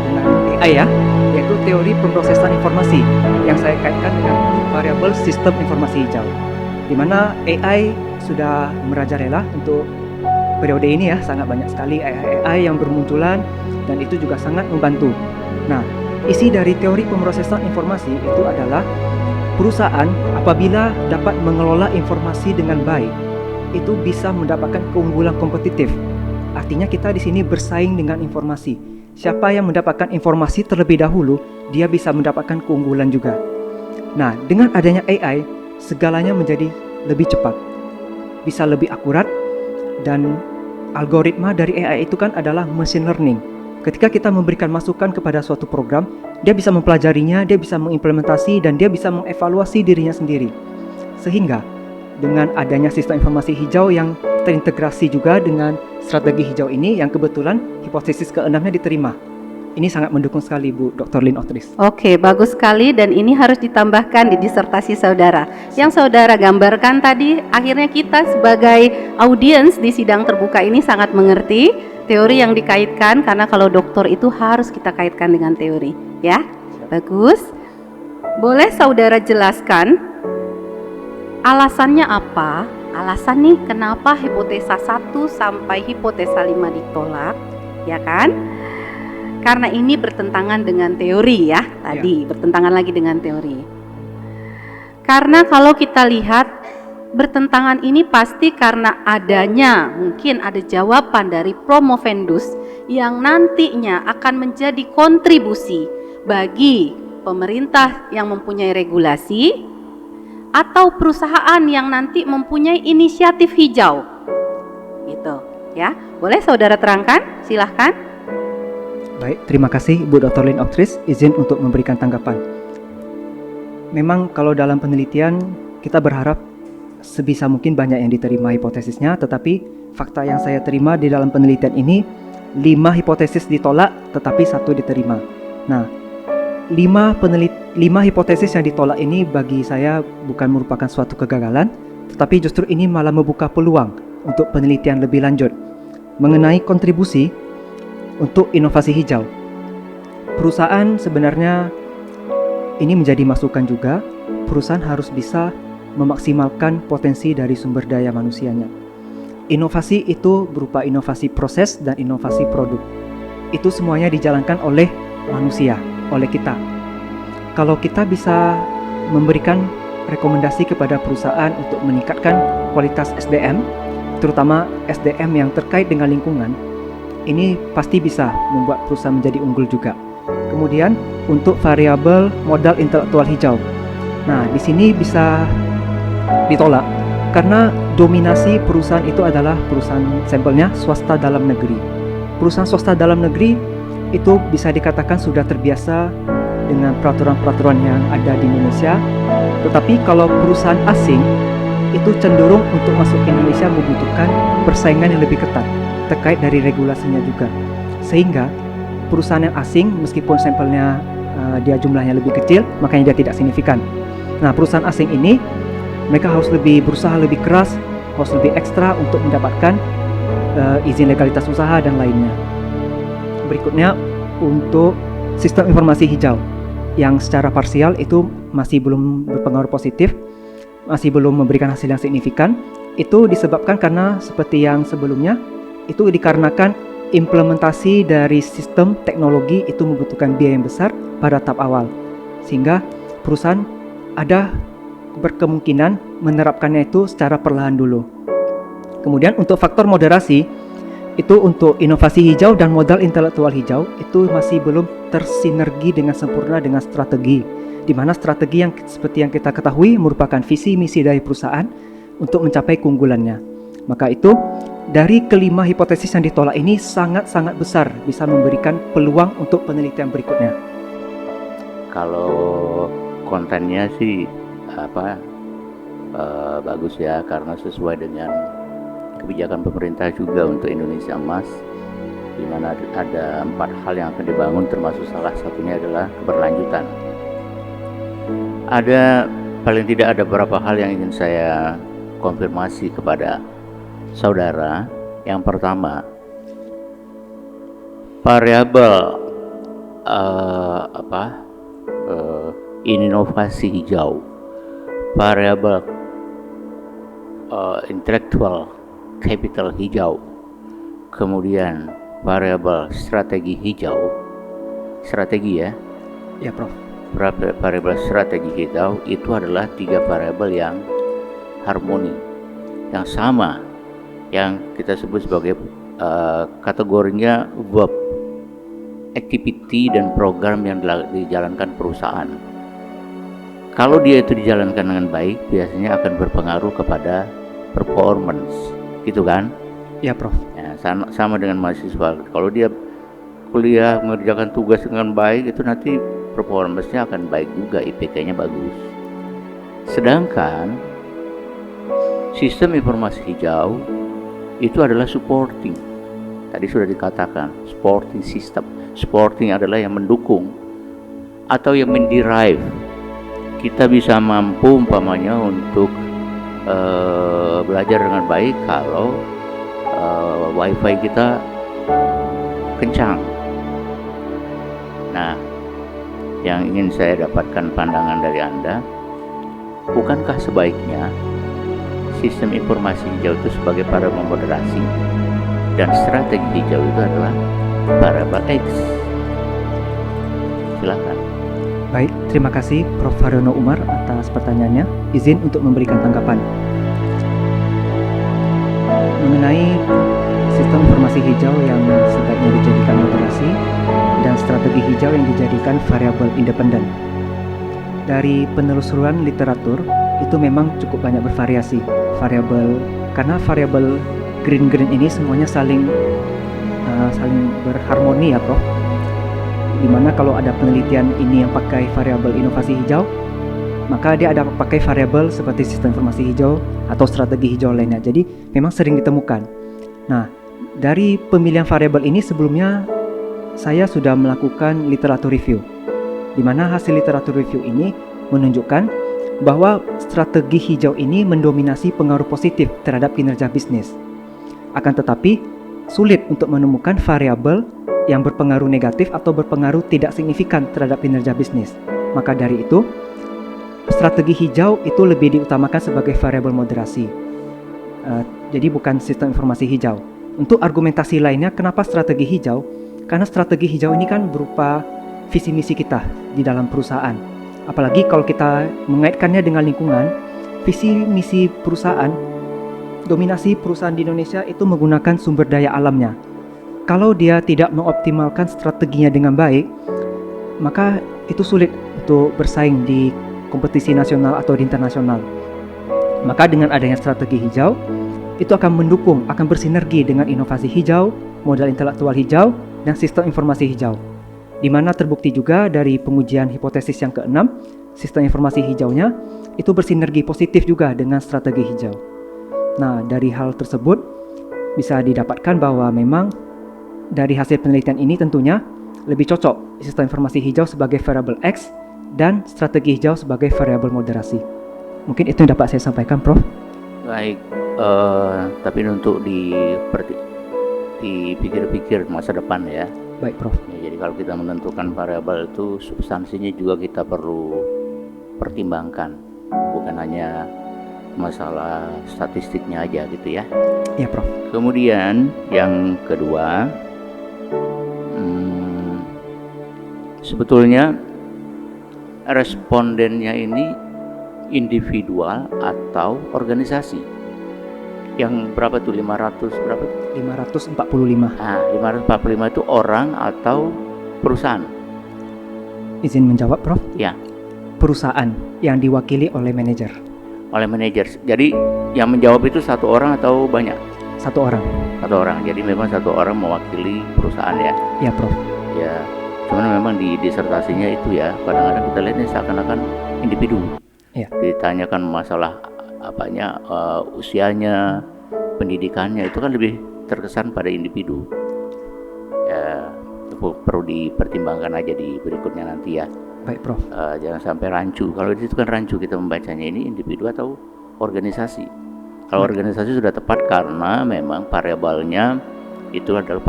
dengan AI ya, yaitu teori pemrosesan informasi yang saya kaitkan dengan variabel sistem informasi hijau, di mana AI sudah merajalela untuk periode ini ya, sangat banyak sekali AI yang bermunculan dan itu juga sangat membantu. Nah, isi dari teori pemrosesan informasi itu adalah perusahaan apabila dapat mengelola informasi dengan baik, itu bisa mendapatkan keunggulan kompetitif. Artinya kita di sini bersaing dengan informasi. Siapa yang mendapatkan informasi terlebih dahulu, dia bisa mendapatkan keunggulan juga. Nah, dengan adanya AI, segalanya menjadi lebih cepat, bisa lebih akurat, dan algoritma dari AI itu kan adalah machine learning. Ketika kita memberikan masukan kepada suatu program, dia bisa mempelajarinya, dia bisa mengimplementasi, dan dia bisa mengevaluasi dirinya sendiri. Sehingga dengan adanya sistem informasi hijau yang terintegrasi juga dengan strategi hijau ini, yang kebetulan hipotesis ke-6-nya diterima. Ini sangat mendukung sekali Bu Dr. Lynn Octris. Oke, bagus sekali, dan ini harus ditambahkan di disertasi saudara. Yang saudara gambarkan tadi, akhirnya kita sebagai audiens di sidang terbuka ini sangat mengerti teori yang dikaitkan, karena kalau doktor itu harus kita kaitkan dengan teori, ya. Bagus. Boleh saudara jelaskan alasannya apa? Alasan nih kenapa hipotesa 1 sampai hipotesa 5 ditolak, ya kan? Karena ini bertentangan dengan teori ya, tadi bertentangan lagi dengan teori. Karena kalau kita lihat bertentangan ini pasti karena adanya, mungkin ada jawaban dari promovendus yang nantinya akan menjadi kontribusi bagi pemerintah yang mempunyai regulasi atau perusahaan yang nanti mempunyai inisiatif hijau. Gitu, ya. Boleh saudara terangkan? Silahkan. Baik, terima kasih Bu Dr. Lynn Octris, izin untuk memberikan tanggapan. Memang kalau dalam penelitian kita berharap sebisa mungkin banyak yang diterima hipotesisnya, tetapi fakta yang saya terima di dalam penelitian ini 5 hipotesis ditolak tetapi 1 diterima. Nah, 5 hipotesis yang ditolak ini bagi saya bukan merupakan suatu kegagalan, tetapi justru ini malah membuka peluang untuk penelitian lebih lanjut mengenai kontribusi untuk inovasi hijau. Perusahaan sebenarnya ini menjadi masukan juga, perusahaan harus bisa memaksimalkan potensi dari sumber daya manusianya. Inovasi itu berupa inovasi proses dan inovasi produk. Itu semuanya dijalankan oleh manusia, oleh kita. Kalau kita bisa memberikan rekomendasi kepada perusahaan untuk meningkatkan kualitas SDM, terutama SDM yang terkait dengan lingkungan, ini pasti bisa membuat perusahaan menjadi unggul juga. Kemudian untuk variabel modal intelektual hijau. Nah, di sini bisa ditolak karena dominasi perusahaan itu adalah perusahaan sampelnya swasta dalam negeri. Perusahaan swasta dalam negeri itu bisa dikatakan sudah terbiasa dengan peraturan-peraturan yang ada di Indonesia. Tetapi kalau perusahaan asing itu cenderung untuk masuk ke Indonesia membutuhkan persaingan yang lebih ketat terkait dari regulasinya juga, sehingga perusahaan yang asing meskipun sampelnya dia jumlahnya lebih kecil, makanya dia tidak signifikan. Nah, perusahaan asing ini mereka harus lebih berusaha lebih keras, harus lebih ekstra untuk mendapatkan izin legalitas usaha dan lainnya. Berikutnya untuk sistem informasi hijau yang secara parsial itu masih belum berpengaruh positif, masih belum memberikan hasil yang signifikan. Itu disebabkan karena seperti yang sebelumnya, itu dikarenakan implementasi dari sistem teknologi itu membutuhkan biaya yang besar pada tahap awal, sehingga perusahaan ada berkemungkinan menerapkannya itu secara perlahan dulu. Kemudian untuk faktor moderasi, itu untuk inovasi hijau dan modal intelektual hijau itu masih belum tersinergi dengan sempurna dengan strategi, di mana strategi yang seperti yang kita ketahui merupakan visi misi dari perusahaan untuk mencapai keunggulannya. Maka itu dari kelima hipotesis yang ditolak ini sangat-sangat besar bisa memberikan peluang untuk penelitian berikutnya. Kalau kontennya sih bagus ya, karena sesuai dengan kebijakan pemerintah juga untuk Indonesia Emas, di mana ada 4 hal yang akan dibangun, termasuk salah satunya adalah keberlanjutan. Ada paling tidak ada beberapa hal yang ingin saya konfirmasi kepada saudara. Yang pertama, variabel inovasi hijau, variabel intellectual capital hijau, kemudian variabel strategi hijau, strategi ya, Ya, Prof. variabel strategi hijau itu adalah 3 variabel yang harmoni, yang sama, yang kita sebut sebagai kategorinya verb, activity dan program yang dijalankan perusahaan. Kalau dia itu dijalankan dengan baik, biasanya akan berpengaruh kepada performance, gitu kan? Ya, Prof. Ya, sama dengan mahasiswa. Kalau dia kuliah mengerjakan tugas dengan baik, itu nanti performance-nya akan baik juga, IPK-nya bagus. Sedangkan sistem informasi hijau itu adalah supporting. Tadi sudah dikatakan, supporting system. Supporting adalah yang mendukung atau yang menderive. Kita bisa mampu umpamanya untuk belajar dengan baik kalau wifi kita kencang. Nah, yang ingin saya dapatkan pandangan dari Anda, bukankah sebaiknya sistem informasi hijau itu sebagai variabel moderasi dan strategi hijau itu adalah variabel X? Silakan. Baik, terima kasih Prof. Haryono Umar atas pertanyaannya. Izin untuk memberikan tanggapan. Mengenai sistem informasi hijau yang sebaiknya dijadikan moderasi dan strategi hijau yang dijadikan variabel independen. Dari penelusuran literatur, itu memang cukup banyak bervariasi variabel, karena variabel green ini semuanya saling berharmoni ya, Prof. Dimana kalau ada penelitian ini yang pakai variabel inovasi hijau, maka dia ada pakai variabel seperti sistem informasi hijau atau strategi hijau lainnya. Jadi memang sering ditemukan. Nah, dari pemilihan variabel ini sebelumnya saya sudah melakukan literatur review, di mana hasil literatur review ini menunjukkan bahwa strategi hijau ini mendominasi pengaruh positif terhadap kinerja bisnis. Akan tetapi, sulit untuk menemukan variabel yang berpengaruh negatif atau berpengaruh tidak signifikan terhadap kinerja bisnis. Maka dari itu, strategi hijau itu lebih diutamakan sebagai variabel moderasi. Jadi bukan sistem informasi hijau. Untuk argumentasi lainnya, kenapa strategi hijau? Karena strategi hijau ini kan berupa visi misi kita di dalam perusahaan. Apalagi kalau kita mengaitkannya dengan lingkungan, visi misi perusahaan, dominasi perusahaan di Indonesia itu menggunakan sumber daya alamnya. Kalau dia tidak mengoptimalkan strateginya dengan baik, maka itu sulit untuk bersaing di kompetisi nasional atau di internasional. Maka dengan adanya strategi hijau, itu akan mendukung, akan bersinergi dengan inovasi hijau, modal intelektual hijau, dan sistem informasi hijau. Di mana terbukti juga dari pengujian hipotesis yang ke-6, sistem informasi hijaunya itu bersinergi positif juga dengan strategi hijau. Nah, dari hal tersebut bisa didapatkan bahwa memang dari hasil penelitian ini tentunya lebih cocok sistem informasi hijau sebagai variabel X dan strategi hijau sebagai variabel moderasi. Mungkin itu yang dapat saya sampaikan, Prof. Baik, tapi untuk dipikir-pikir masa depan ya. Baik, Prof. Ya, jadi kalau kita menentukan variabel itu substansinya juga kita perlu pertimbangkan, bukan hanya masalah statistiknya aja gitu ya. Ya, Prof. Kemudian yang kedua, sebetulnya respondennya ini individual atau organisasi. Yang berapa tuh? 500 berapa? 545. Nah, 545 itu orang atau perusahaan? Izin menjawab, Prof. Ya, Perusahaan yang diwakili oleh manajer. oleh manajer. Jadi yang menjawab itu satu orang atau banyak? Satu orang. Satu orang. Jadi memang satu orang mewakili perusahaan ya. Ya, Prof. Ya, cuman memang di disertasinya itu ya, kadang-kadang kita lihatnya seakan-akan individu. Ya. Ditanyakan masalah apanya, usianya, pendidikannya, itu kan lebih terkesan pada individu. Ya, itu perlu dipertimbangkan aja di berikutnya nanti ya. Baik, Prof. Jangan sampai rancu. Kalau di situ kan rancu kita membacanya, ini individu atau organisasi. Kalau organisasi sudah tepat karena memang variabelnya itu adalah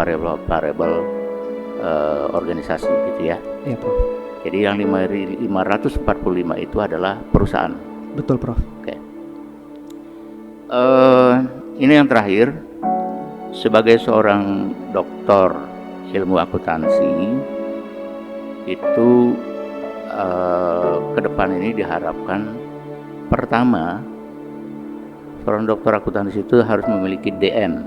variabel organisasi gitu ya. Ya, Prof. Jadi yang 545 itu adalah perusahaan. Betul, Prof. Oke. Ini yang terakhir, sebagai seorang doktor ilmu akuntansi itu ke depan ini diharapkan pertama seorang dokter akuntansi itu harus memiliki DM.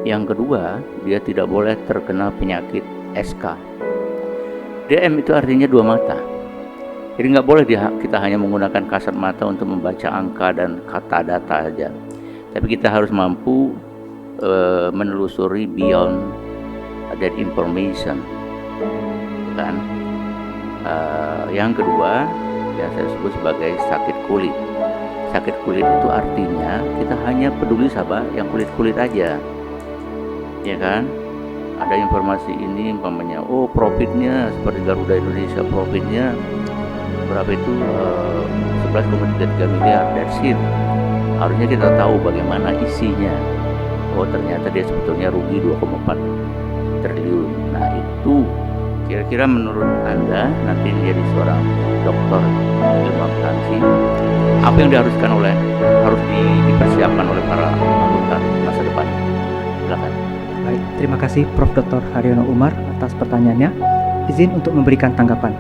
Yang kedua, dia tidak boleh terkena penyakit SK. DM itu artinya dua mata. Jadi nggak boleh kita hanya menggunakan kasat mata untuk membaca angka dan kata data aja. Tapi kita harus mampu menelusuri beyond that information, kan? Yang kedua, yang saya sebut sebagai sakit kulit. Sakit kulit itu artinya kita hanya peduli sama yang kulit-kulit aja, ya kan? Ada informasi ini umpamanya, oh profitnya seperti Garuda Indonesia, profitnya berapa itu 11,33 miliar, that's it. Harusnya kita tahu bagaimana isinya. Oh ternyata dia sebetulnya rugi 2,4 triliun. Nah itu kira-kira menurut Anda nanti menjadi seorang dokter ilmu akuntansi, apa yang harus dipersiapkan oleh para akuntan masa depan? Silakan. Baik, terima kasih Prof. Dr. Haryono Umar atas pertanyaannya. Izin untuk memberikan tanggapan.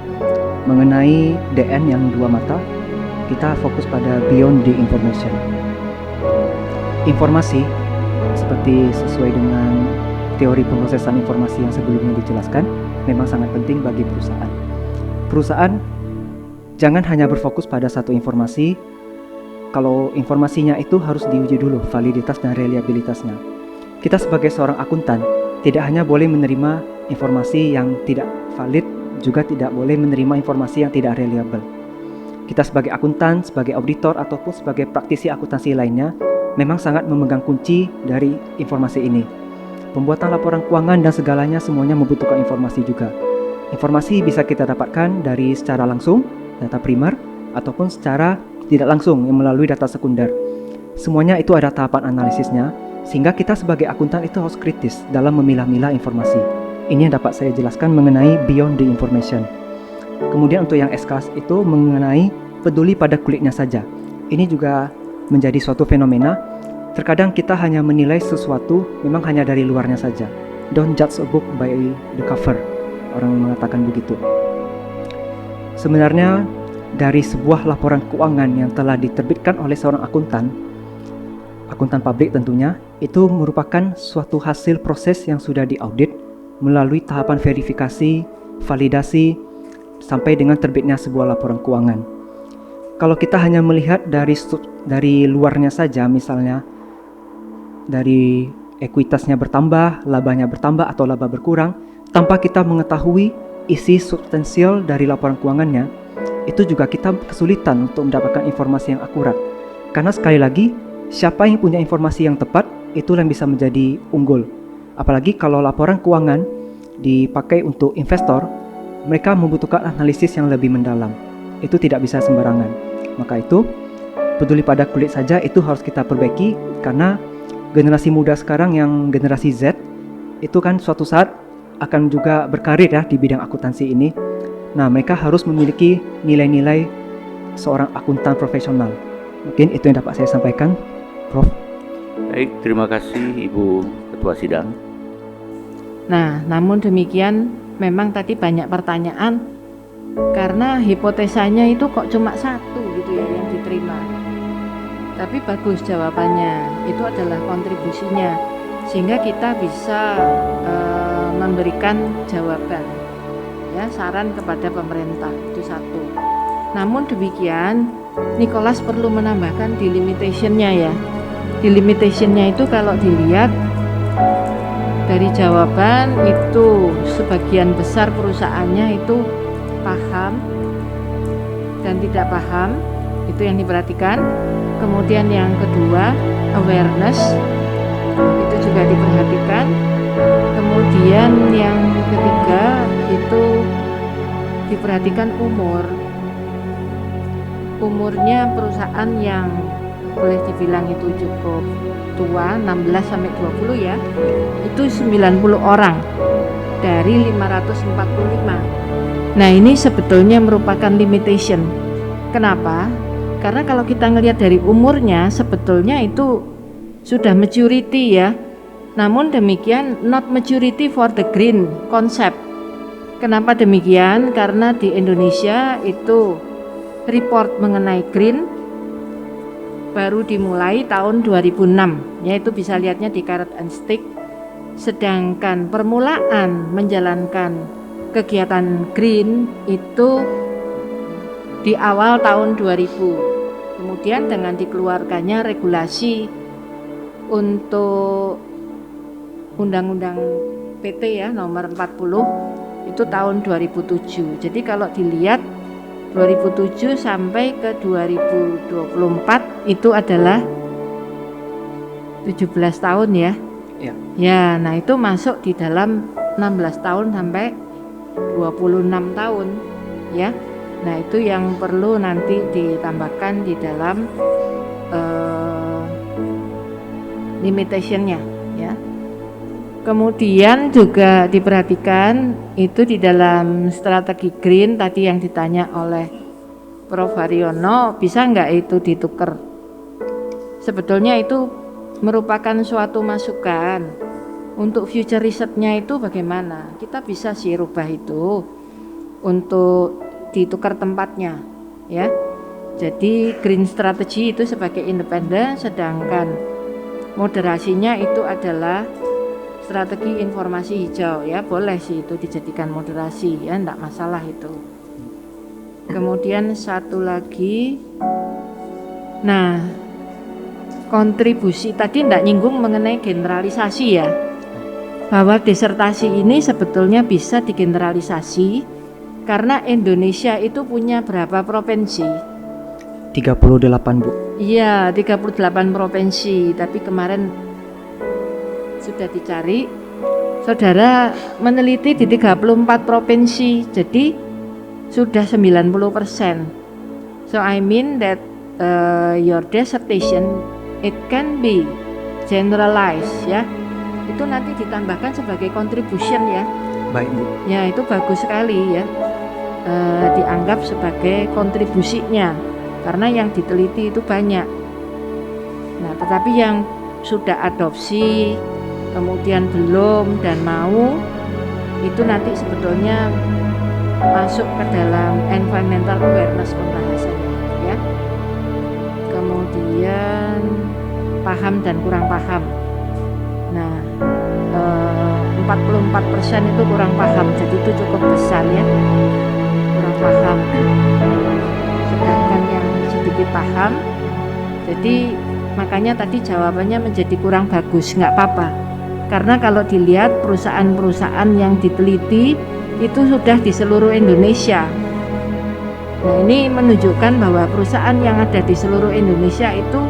Mengenai DN yang dua mata, kita fokus pada beyond the information. Informasi, seperti sesuai dengan teori pemrosesan informasi yang sebelumnya dijelaskan, memang sangat penting bagi perusahaan. Perusahaan jangan hanya berfokus pada satu informasi. Kalau informasinya itu harus diuji dulu validitas dan reliabilitasnya. Kita sebagai seorang akuntan tidak hanya boleh menerima informasi yang tidak valid, juga tidak boleh menerima informasi yang tidak reliable. Kita sebagai akuntan, sebagai auditor, ataupun sebagai praktisi akuntansi lainnya memang sangat memegang kunci dari informasi ini. Pembuatan laporan keuangan dan segalanya semuanya membutuhkan informasi juga. Informasi bisa kita dapatkan dari secara langsung, data primer, ataupun secara tidak langsung yang melalui data sekunder. Semuanya itu ada tahapan analisisnya, sehingga kita sebagai akuntan itu harus kritis dalam memilah-milah informasi. Ini yang dapat saya jelaskan mengenai beyond the information. Kemudian untuk yang SK itu mengenai peduli pada kulitnya saja. Ini juga menjadi suatu fenomena. Terkadang kita hanya menilai sesuatu memang hanya dari luarnya saja. Don't judge a book by the cover. Orang mengatakan begitu. Sebenarnya dari sebuah laporan keuangan yang telah diterbitkan oleh seorang akuntan pabrik tentunya, itu merupakan suatu hasil proses yang sudah diaudit melalui tahapan verifikasi, validasi, sampai dengan terbitnya sebuah laporan keuangan. Kalau kita hanya melihat dari luarnya saja, misalnya dari ekuitasnya bertambah, labanya bertambah atau laba berkurang, tanpa kita mengetahui isi substansial dari laporan keuangannya, itu juga kita kesulitan untuk mendapatkan informasi yang akurat. Karena sekali lagi, siapa yang punya informasi yang tepat, itulah yang bisa menjadi unggul. Apalagi kalau laporan keuangan dipakai untuk investor, mereka membutuhkan analisis yang lebih mendalam. Itu tidak bisa sembarangan. Maka itu, peduli pada kulit saja itu harus kita perbaiki, karena generasi muda sekarang yang generasi Z, itu kan suatu saat akan juga berkarir ya di bidang akuntansi ini. Nah, mereka harus memiliki nilai-nilai seorang akuntan profesional. Mungkin itu yang dapat saya sampaikan, Prof. Baik, terima kasih Ibu Ketua Sidang. Nah, namun demikian memang tadi banyak pertanyaan karena hipotesanya itu kok cuma satu gitu ya yang diterima. Tapi bagus jawabannya, itu adalah kontribusinya sehingga kita bisa memberikan jawaban, ya, saran kepada pemerintah, itu satu. Namun demikian, Nicholas perlu menambahkan delimitationnya ya. Delimitationnya itu kalau dilihat dari jawaban itu sebagian besar perusahaannya itu paham dan tidak paham, itu yang diperhatikan. Kemudian yang kedua, awareness, itu juga diperhatikan. Kemudian yang ketiga itu diperhatikan umurnya perusahaan yang boleh dibilang itu cukup tua, 16 sampai 20 ya, itu 90 orang dari 545. Nah, ini sebetulnya merupakan limitation. Kenapa? Karena kalau kita ngelihat dari umurnya, sebetulnya itu sudah maturity ya. Namun demikian not maturity for the green concept. Kenapa demikian? Karena di Indonesia itu report mengenai green baru dimulai tahun 2006, yaitu bisa lihatnya di carrot and stick. Sedangkan permulaan menjalankan kegiatan green itu di awal tahun 2000. Kemudian dengan dikeluarkannya regulasi untuk Undang-Undang PT ya nomor 40 itu tahun 2007. Jadi kalau dilihat 2007 sampai ke 2024 itu adalah 17 tahun ya. Ya. Ya, nah itu masuk di dalam 16 tahun sampai 26 tahun ya. Nah, itu yang perlu nanti ditambahkan di dalam limitationnya ya. Kemudian juga diperhatikan itu di dalam strategi green tadi yang ditanya oleh Prof. Haryono, bisa nggak itu ditukar? Sebetulnya itu merupakan suatu masukan untuk future risetnya itu bagaimana. Kita bisa sih rubah itu untuk ditukar tempatnya ya. Jadi green strategy itu sebagai independen, sedangkan moderasinya itu adalah strategi informasi hijau ya. Boleh sih itu dijadikan moderasi ya, enggak masalah itu. Kemudian satu lagi, nah kontribusi tadi enggak nyinggung mengenai generalisasi ya, bahwa disertasi ini sebetulnya bisa digeneralisasi karena Indonesia itu punya berapa provinsi? 38 Bu. Iya, 38 provinsi, tapi kemarin sudah dicari, saudara meneliti di 34 provinsi, jadi sudah 90%. So I mean that your dissertation it can be generalized ya. Itu nanti ditambahkan sebagai contribution ya. Baik Bu. Ya, itu bagus sekali ya. Dianggap sebagai kontribusinya karena yang diteliti itu banyak. Nah, tetapi yang sudah adopsi kemudian belum dan mau itu nanti sebetulnya masuk ke dalam environmental awareness pembahasannya ya. Kemudian paham dan kurang paham. Nah, 44% itu kurang paham, jadi itu cukup besar ya, kurang paham. Sedangkan yang sedikit paham, jadi makanya tadi jawabannya menjadi kurang bagus, nggak apa-apa. Karena kalau dilihat perusahaan-perusahaan yang diteliti itu sudah di seluruh Indonesia. Nah, ini menunjukkan bahwa perusahaan yang ada di seluruh Indonesia itu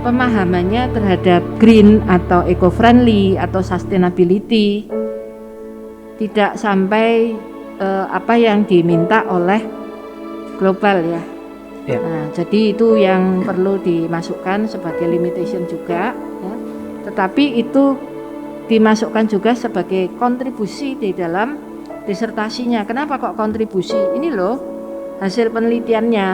pemahamannya terhadap green atau eco-friendly atau sustainability tidak sampai apa yang diminta oleh global ya. Ya. Nah, jadi itu yang perlu dimasukkan sebagai limitation juga ya. Tetapi itu dimasukkan juga sebagai kontribusi di dalam disertasinya. Kenapa kok kontribusi? Ini loh hasil penelitiannya.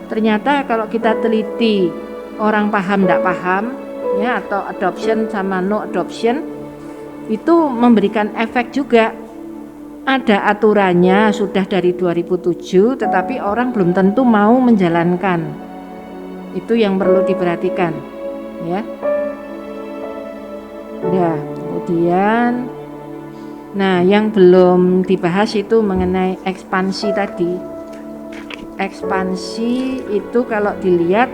Ternyata kalau kita teliti orang paham tidak paham ya, atau adoption sama no adoption, itu memberikan efek juga. Ada aturannya sudah dari 2007, tetapi orang belum tentu mau menjalankan. Itu yang perlu diperhatikan ya. Ya, kemudian nah yang belum dibahas itu mengenai ekspansi tadi. Ekspansi itu kalau dilihat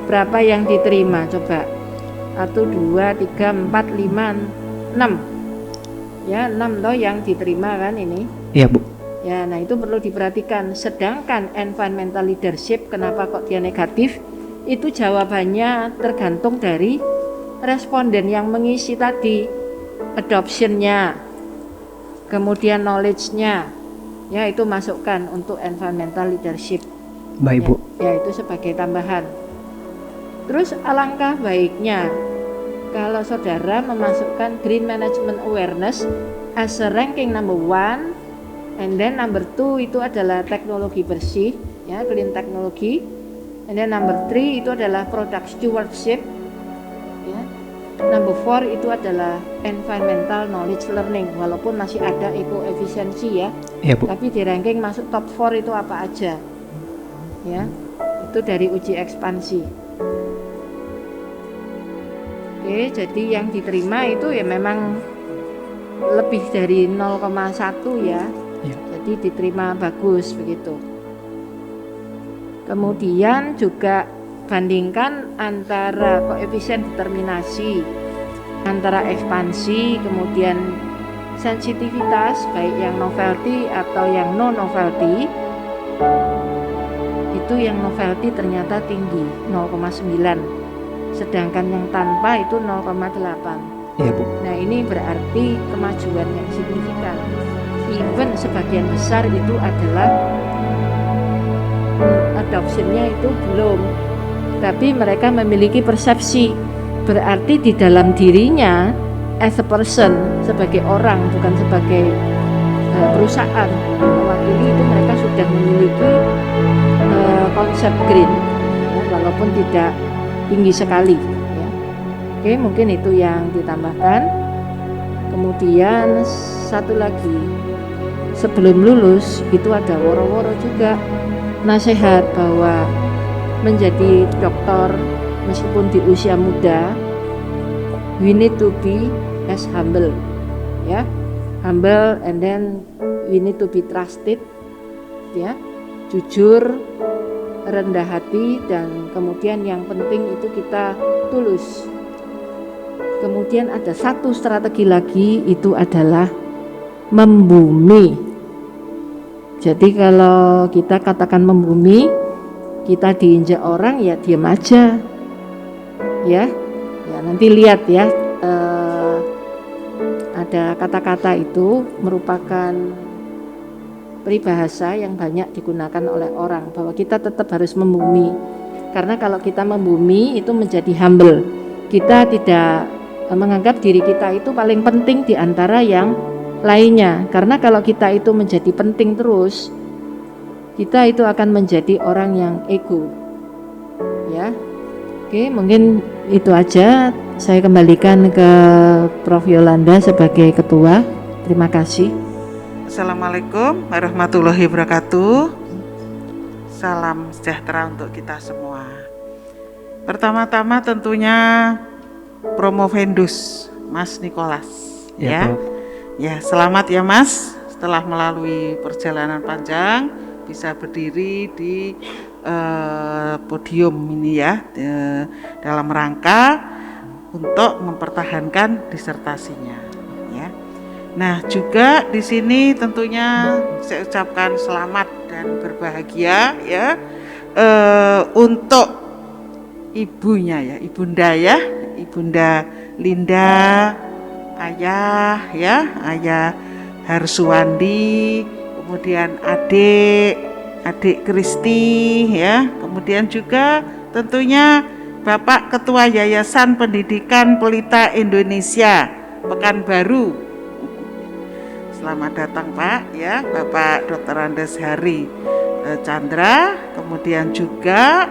berapa yang diterima coba? 1, 2, 3, 4, 5, 6 ya, 6 loh yang diterima kan ini. Iya Bu. Ya, nah itu perlu diperhatikan. Sedangkan environmental leadership kenapa kok dia negatif? Itu jawabannya tergantung dari responden yang mengisi tadi, adoptionnya, kemudian knowledge-nya ya, itu masukkan untuk environmental leadership. Baik Bu. Ya, itu sebagai tambahan. Terus alangkah baiknya kalau saudara memasukkan Green Management Awareness as a ranking number 1, and then number 2 itu adalah teknologi bersih, ya, clean technology, and then number 3 itu adalah product stewardship, ya. Number 4 itu adalah environmental knowledge learning, walaupun masih ada eco efficiency ya, Bu. tapi di ranking masuk top 4 itu apa aja, ya, itu dari uji ekspansi. Oke, jadi yang diterima itu ya memang lebih dari 0,1 ya. Ya. Jadi diterima bagus begitu. Kemudian juga bandingkan antara koefisien determinasi, antara ekspansi, kemudian sensitivitas baik yang novelty atau yang non novelty. Itu yang novelty ternyata tinggi 0,9. Sedangkan yang tanpa itu 0,8. Iya, Bu. Nah, ini berarti kemajuan yang signifikan. Even sebagian besar itu adalah adoptionnya itu belum, tapi mereka memiliki persepsi. Berarti di dalam dirinya as a person, sebagai orang, bukan sebagai perusahaan mewakili, itu mereka sudah memiliki konsep green, ya, walaupun tidak tinggi sekali, ya. Oke, mungkin itu yang ditambahkan. Kemudian satu lagi, sebelum lulus itu ada woro-woro juga nasihat bahwa menjadi dokter meskipun di usia muda, we need to be as humble, ya, humble, and then we need to be trusted, ya, jujur, rendah hati, dan kemudian yang penting itu kita tulus. Kemudian ada satu strategi lagi, itu adalah membumi. Jadi kalau kita katakan membumi, kita diinjak orang ya diam aja, ya. Ya nanti lihat ya, ada kata-kata itu merupakan peribahasa yang banyak digunakan oleh orang, bahwa kita tetap harus membumi. Karena kalau kita membumi itu menjadi humble. Kita tidak menganggap diri kita itu paling penting di antara yang lainnya. Karena kalau kita itu menjadi penting terus, kita itu akan menjadi orang yang ego. Ya. Oke, mungkin itu aja. Saya kembalikan ke Prof. Yolanda sebagai ketua. Terima kasih. Assalamualaikum warahmatullahi wabarakatuh. Salam sejahtera untuk kita semua. Pertama-tama tentunya Promovendus Mas Nicholas, ya. Ya, selamat ya Mas, setelah melalui perjalanan panjang bisa berdiri di podium ini ya, dalam rangka untuk mempertahankan disertasinya, ya. Nah, juga di sini tentunya saya ucapkan selamat dan berbahagia ya untuk ibunya ya, ibunda ya, Ibunda Linda, ayah ya, ayah Harsuwandi, kemudian adik Kristi ya, kemudian juga tentunya Bapak Ketua Yayasan Pendidikan Pelita Indonesia Pekanbaru. Selamat datang Pak ya, Bapak Dr. Andes Hari Chandra, kemudian juga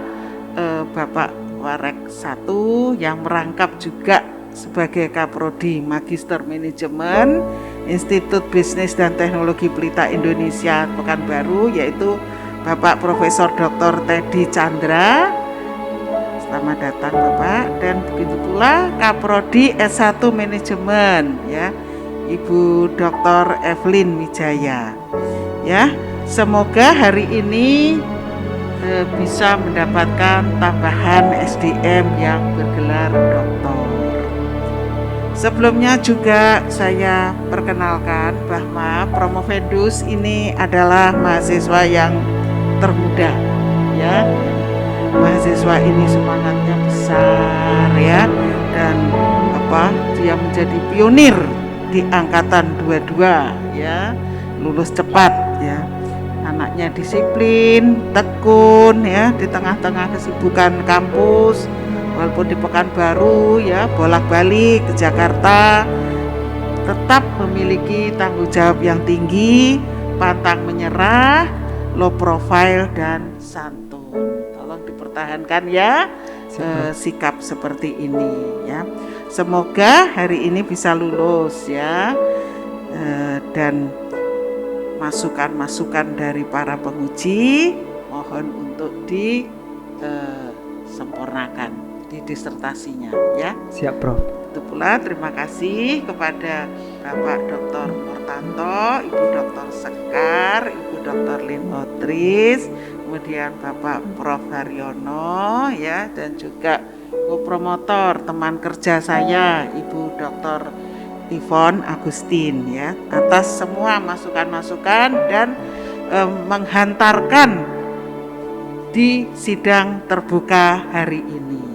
Bapak Warek 1 yang merangkap juga sebagai Kaprodi Magister Manajemen Institut Bisnis dan Teknologi Pelita Indonesia Pekanbaru, yaitu Bapak Profesor Dr. Teddy Chandra. Selamat datang Bapak. Dan begitu pula Kaprodi S1 Manajemen ya, Ibu Dr. Evelyn Wijaya. Ya, semoga hari ini bisa mendapatkan tambahan SDM yang bergelar doktor. Sebelumnya juga saya perkenalkan bahwa Promovendus ini adalah mahasiswa yang termuda ya. Mahasiswa ini semangatnya besar ya, dan dia menjadi pionir di angkatan 22 ya, lulus cepat ya. Anaknya disiplin, tekun ya, di tengah-tengah kesibukan kampus, walaupun di Pekanbaru ya, bolak-balik ke Jakarta, tetap memiliki tanggung jawab yang tinggi, pantang menyerah, low profile dan santun. Tolong dipertahankan ya sikap seperti ini ya. Semoga hari ini bisa lulus ya, dan masukan-masukan dari para penguji mohon untuk disempurnakan di disertasinya ya. Siap, Prof. Itu pula terima kasih kepada Bapak Dr. Murtanto, Ibu Dr. Sekar, Ibu Dr. Lynn Otris, kemudian Bapak Prof. Haryono ya, dan juga promotor teman kerja saya Ibu Dr. Yvonne Agustin ya, atas semua masukan-masukan dan menghantarkan di sidang terbuka hari ini.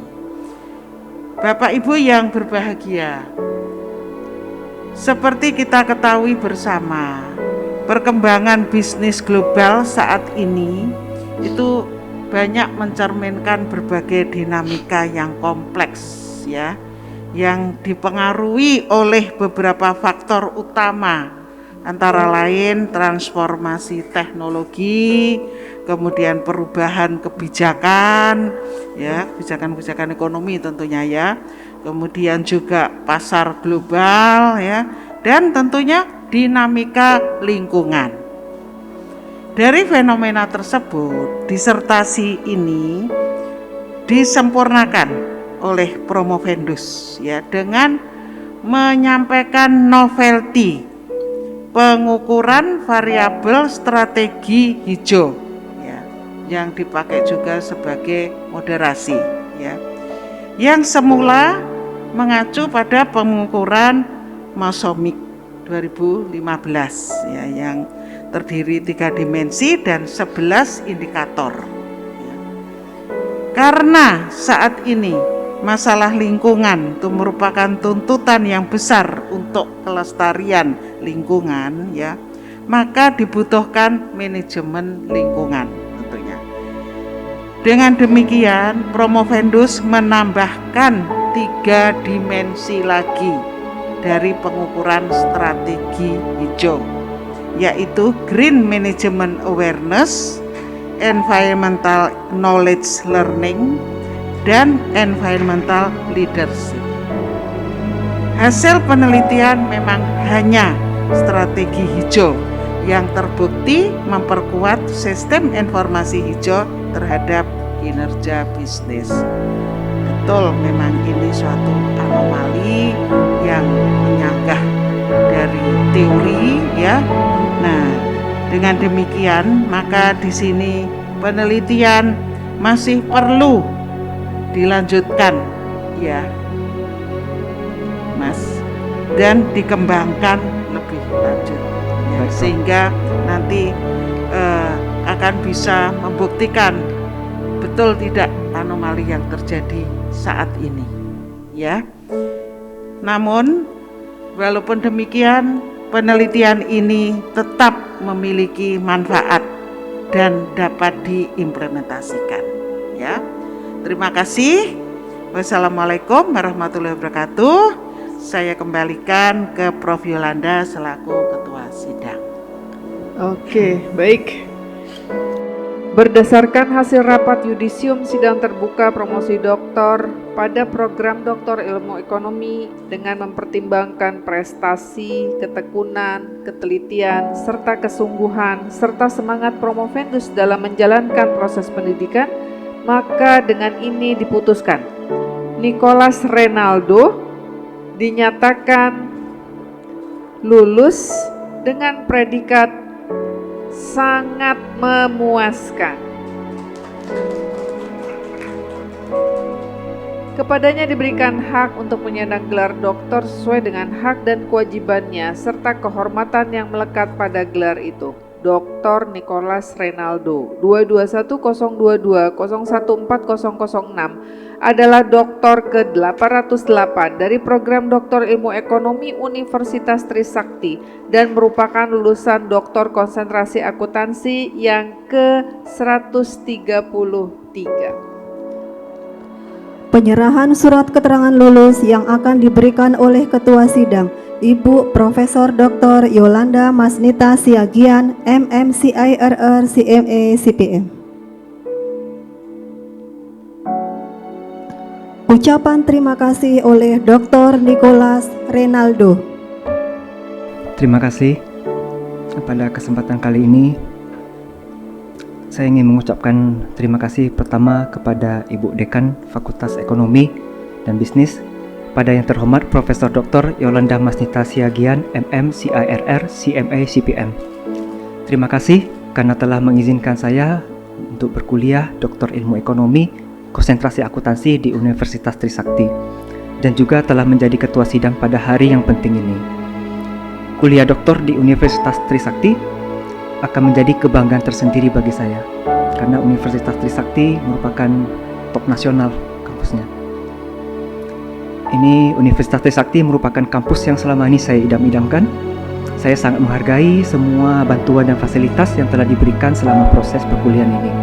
Bapak Ibu yang berbahagia, seperti kita ketahui bersama, perkembangan bisnis global saat ini itu banyak mencerminkan berbagai dinamika yang kompleks ya, yang dipengaruhi oleh beberapa faktor utama, antara lain transformasi teknologi, kemudian perubahan kebijakan ya, kebijakan ekonomi tentunya ya, kemudian juga pasar global ya, dan tentunya dinamika lingkungan. Dari fenomena tersebut, disertasi ini disempurnakan oleh Promovendus ya, dengan menyampaikan novelty pengukuran variabel strategi hijau ya, yang dipakai juga sebagai moderasi ya, yang semula mengacu pada pengukuran Masomik 2015 ya, yang terdiri 3 dimensi dan 11 indikator ya. Karena saat ini masalah lingkungan itu merupakan tuntutan yang besar untuk kelestarian lingkungan ya, maka dibutuhkan manajemen lingkungan tentunya. Dengan demikian, Promovendus menambahkan 3 dimensi lagi dari pengukuran strategi hijau, yaitu Green Management Awareness, Environmental Knowledge Learning, dan Environmental Leadership. Hasil penelitian memang hanya strategi hijau yang terbukti memperkuat sistem informasi hijau terhadap kinerja bisnis. Betul, memang ini suatu anomali yang menyanggah dari teori ya. Nah, dengan demikian maka di sini penelitian masih perlu dilanjutkan ya, Mas, dan dikembangkan lebih lanjut ya, sehingga nanti akan bisa membuktikan betul tidak anomali yang terjadi saat ini ya. Namun walaupun demikian, penelitian ini tetap memiliki manfaat dan dapat diimplementasikan ya. Terima kasih. Wassalamualaikum warahmatullahi wabarakatuh. Saya kembalikan ke Prof. Yolanda selaku Ketua Sidang. Oke, baik. Berdasarkan hasil rapat yudisium sidang terbuka promosi doktor pada program Doktor Ilmu Ekonomi dengan mempertimbangkan prestasi, ketekunan, ketelitian, serta kesungguhan, serta semangat Promovendus dalam menjalankan proses pendidikan, maka dengan ini diputuskan Nicholas Renaldo dinyatakan lulus dengan predikat sangat memuaskan. Kepadanya diberikan hak untuk menyandang gelar doktor sesuai dengan hak dan kewajibannya serta kehormatan yang melekat pada gelar itu. Dr. Nicholas Renaldo 221-022-014006 adalah doktor ke-808 dari program Doktor Ilmu Ekonomi Universitas Trisakti dan merupakan lulusan doktor konsentrasi akuntansi yang ke-133. Penyerahan surat keterangan lulus yang akan diberikan oleh Ketua Sidang, Ibu Profesor Dr. Yolanda Masnita Siagian, MMCIRR, CMA, CPM. Ucapan terima kasih oleh Dr. Nicholas Renaldo. Terima kasih. Pada kesempatan kali ini saya ingin mengucapkan terima kasih pertama kepada Ibu Dekan Fakultas Ekonomi dan Bisnis, pada yang terhormat Profesor Dr. Yolanda Masnita Siagian, MMCIRR, CMA, CPM. Terima kasih karena telah mengizinkan saya untuk berkuliah Doktor Ilmu Ekonomi konsentrasi akuntansi di Universitas Trisakti, dan juga telah menjadi ketua sidang pada hari yang penting ini. Kuliah doktor di Universitas Trisakti akan menjadi kebanggaan tersendiri bagi saya, karena Universitas Trisakti merupakan top nasional kampusnya. Ini Universitas Trisakti merupakan kampus yang selama ini saya idam-idamkan. Saya sangat menghargai semua bantuan dan fasilitas yang telah diberikan selama proses perkuliahan ini.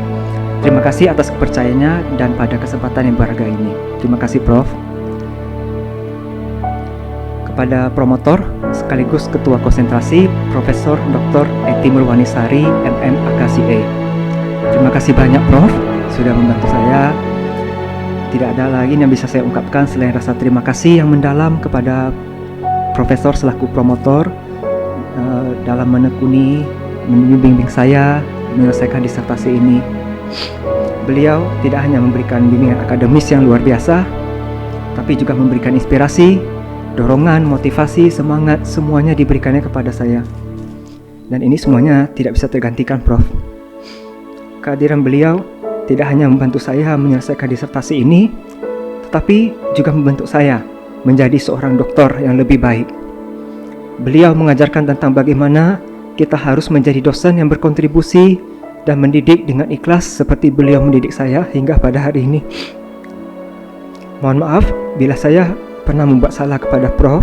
Terima kasih atas kepercayaannya dan pada kesempatan yang berharga ini. Terima kasih Prof. Kepada promotor sekaligus ketua konsentrasi Profesor Dr. Eti Murwanisari, MM AKCA. Terima kasih banyak Prof sudah membantu saya. Tidak ada lagi yang bisa saya ungkapkan selain rasa terima kasih yang mendalam kepada Profesor selaku promotor dalam menekuni, membimbing saya menyelesaikan disertasi ini. Beliau tidak hanya memberikan bimbingan akademis yang luar biasa, tapi juga memberikan inspirasi, dorongan, motivasi, semangat, semuanya diberikannya kepada saya. Dan ini semuanya tidak bisa tergantikan Prof. Kehadiran beliau tidak hanya membantu saya menyelesaikan disertasi ini, tetapi juga membentuk saya menjadi seorang doktor yang lebih baik. Beliau mengajarkan tentang bagaimana kita harus menjadi dosen yang berkontribusi dan mendidik dengan ikhlas seperti beliau mendidik saya hingga pada hari ini. Mohon maaf bila saya pernah membuat salah kepada Prof.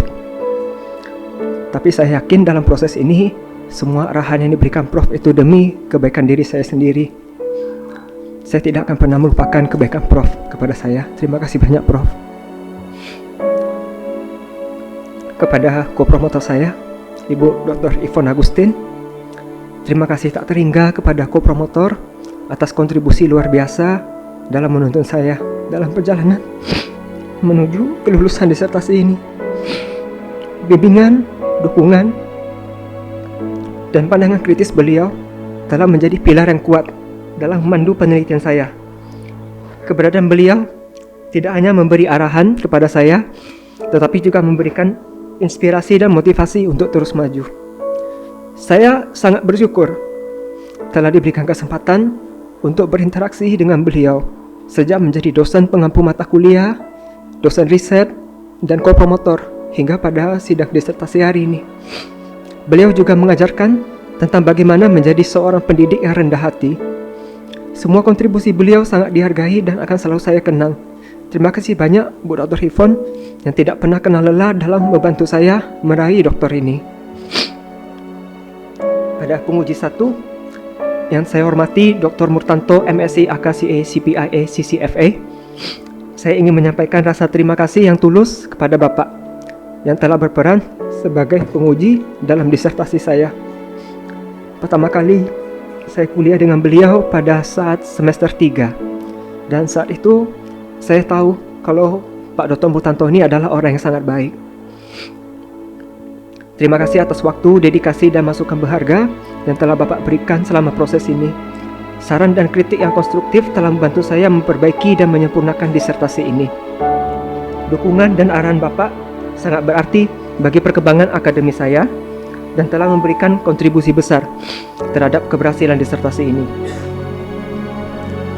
Tapi saya yakin dalam proses ini semua arahan yang diberikan Prof itu demi kebaikan diri saya sendiri. Saya tidak akan pernah melupakan kebaikan Prof kepada saya. Terima kasih banyak Prof. Kepada kopromotor saya, Ibu Dr. Ivon Agustin, terima kasih tak terhingga kepada kopromotor atas kontribusi luar biasa dalam menuntun saya dalam perjalanan menuju kelulusan disertasi ini. Bimbingan, dukungan, dan pandangan kritis beliau telah menjadi pilar yang kuat dalam memandu penelitian saya. Keberadaan beliau tidak hanya memberi arahan kepada saya, tetapi juga memberikan inspirasi dan motivasi untuk terus maju. Saya sangat bersyukur telah diberikan kesempatan untuk berinteraksi dengan beliau sejak menjadi dosen pengampu mata kuliah, dosen riset, dan kopromotor hingga pada sidang disertasi hari ini. Beliau juga mengajarkan tentang bagaimana menjadi seorang pendidik yang rendah hati. Semua kontribusi beliau sangat dihargai dan akan selalu saya kenang. Terima kasih banyak Bu Dr. Ivon yang tidak pernah kenal lelah dalam membantu saya meraih doktor ini. Pada penguji 1 yang saya hormati Dr. Murtanto, MSc AKCA CPIA CCFA, saya ingin menyampaikan rasa terima kasih yang tulus kepada Bapak yang telah berperan sebagai penguji dalam disertasi saya. Pertama kali saya kuliah dengan beliau pada saat semester 3, dan saat itu saya tahu kalau Pak Dr. Murtanto ini adalah orang yang sangat baik. Terima kasih atas waktu, dedikasi, dan masukan berharga yang telah Bapak berikan selama proses ini. Saran dan kritik yang konstruktif telah membantu saya memperbaiki dan menyempurnakan disertasi ini. Dukungan dan arahan Bapak sangat berarti bagi perkembangan akademi saya dan telah memberikan kontribusi besar terhadap keberhasilan disertasi ini.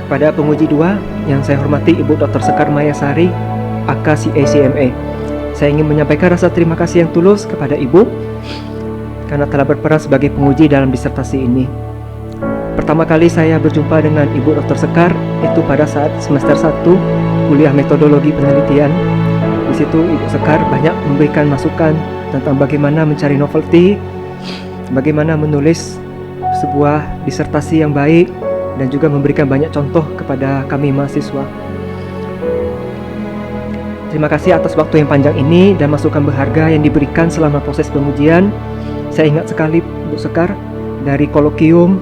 Pada penguji 2 yang saya hormati Ibu Dr. Sekar Mayasari, AKCA CMA, saya ingin menyampaikan rasa terima kasih yang tulus kepada Ibu karena telah berperan sebagai penguji dalam disertasi ini. Pertama kali saya berjumpa dengan Ibu Dr. Sekar itu pada saat semester 1 kuliah metodologi penelitian. Di situ Ibu Sekar banyak memberikan masukan tentang bagaimana mencari novelty, bagaimana menulis sebuah disertasi yang baik, dan juga memberikan banyak contoh kepada kami mahasiswa. Terima kasih atas waktu yang panjang ini dan masukan berharga yang diberikan selama proses pengujian. Saya ingat sekali Bu Sekar, dari kolokium,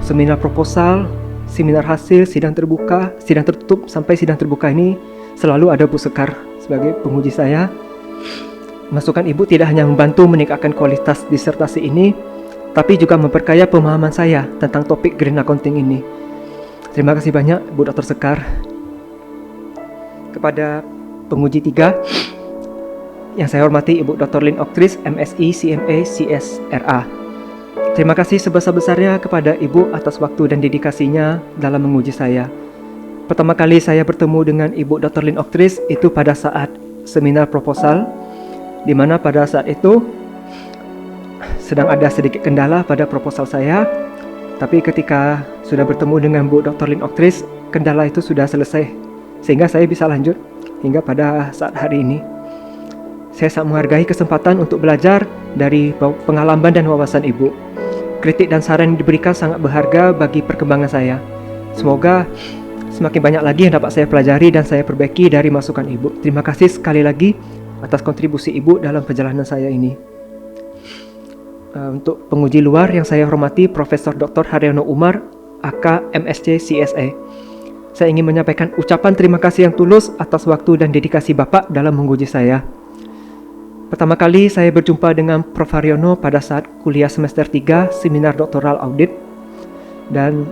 seminar proposal, seminar hasil, sidang terbuka, sidang tertutup, sampai sidang terbuka ini selalu ada Bu Sekar sebagai penguji saya. Masukan Ibu tidak hanya membantu meningkatkan kualitas disertasi ini, tapi juga memperkaya pemahaman saya tentang topik Green Accounting ini. Terima kasih banyak Bu Dr. Sekar. Kepada penguji 3 yang saya hormati Ibu Dr. Lynn Octris, MSI, CMA, CSRA. Terima kasih sebesar-besarnya kepada Ibu atas waktu dan dedikasinya dalam menguji saya. Pertama kali saya bertemu dengan Ibu Dr. Lynn Octris itu pada saat seminar proposal, di mana pada saat itu sedang ada sedikit kendala pada proposal saya, tapi ketika sudah bertemu dengan Bu Dr. Lynn Octris, kendala itu sudah selesai, sehingga saya bisa lanjut hingga pada saat hari ini. Saya sangat menghargai kesempatan untuk belajar dari pengalaman dan wawasan Ibu. Kritik dan saran yang diberikan sangat berharga bagi perkembangan saya. Semoga semakin banyak lagi yang dapat saya pelajari dan saya perbaiki dari masukan Ibu. Terima kasih sekali lagi atas kontribusi Ibu dalam perjalanan saya ini. Untuk penguji luar yang saya hormati, Profesor Dr. Haryono Umar, AK MSc CSA. Saya ingin menyampaikan ucapan terima kasih yang tulus atas waktu dan dedikasi Bapak dalam menguji saya. Pertama kali saya berjumpa dengan Prof. Haryono pada saat kuliah semester 3 seminar doktoral audit, dan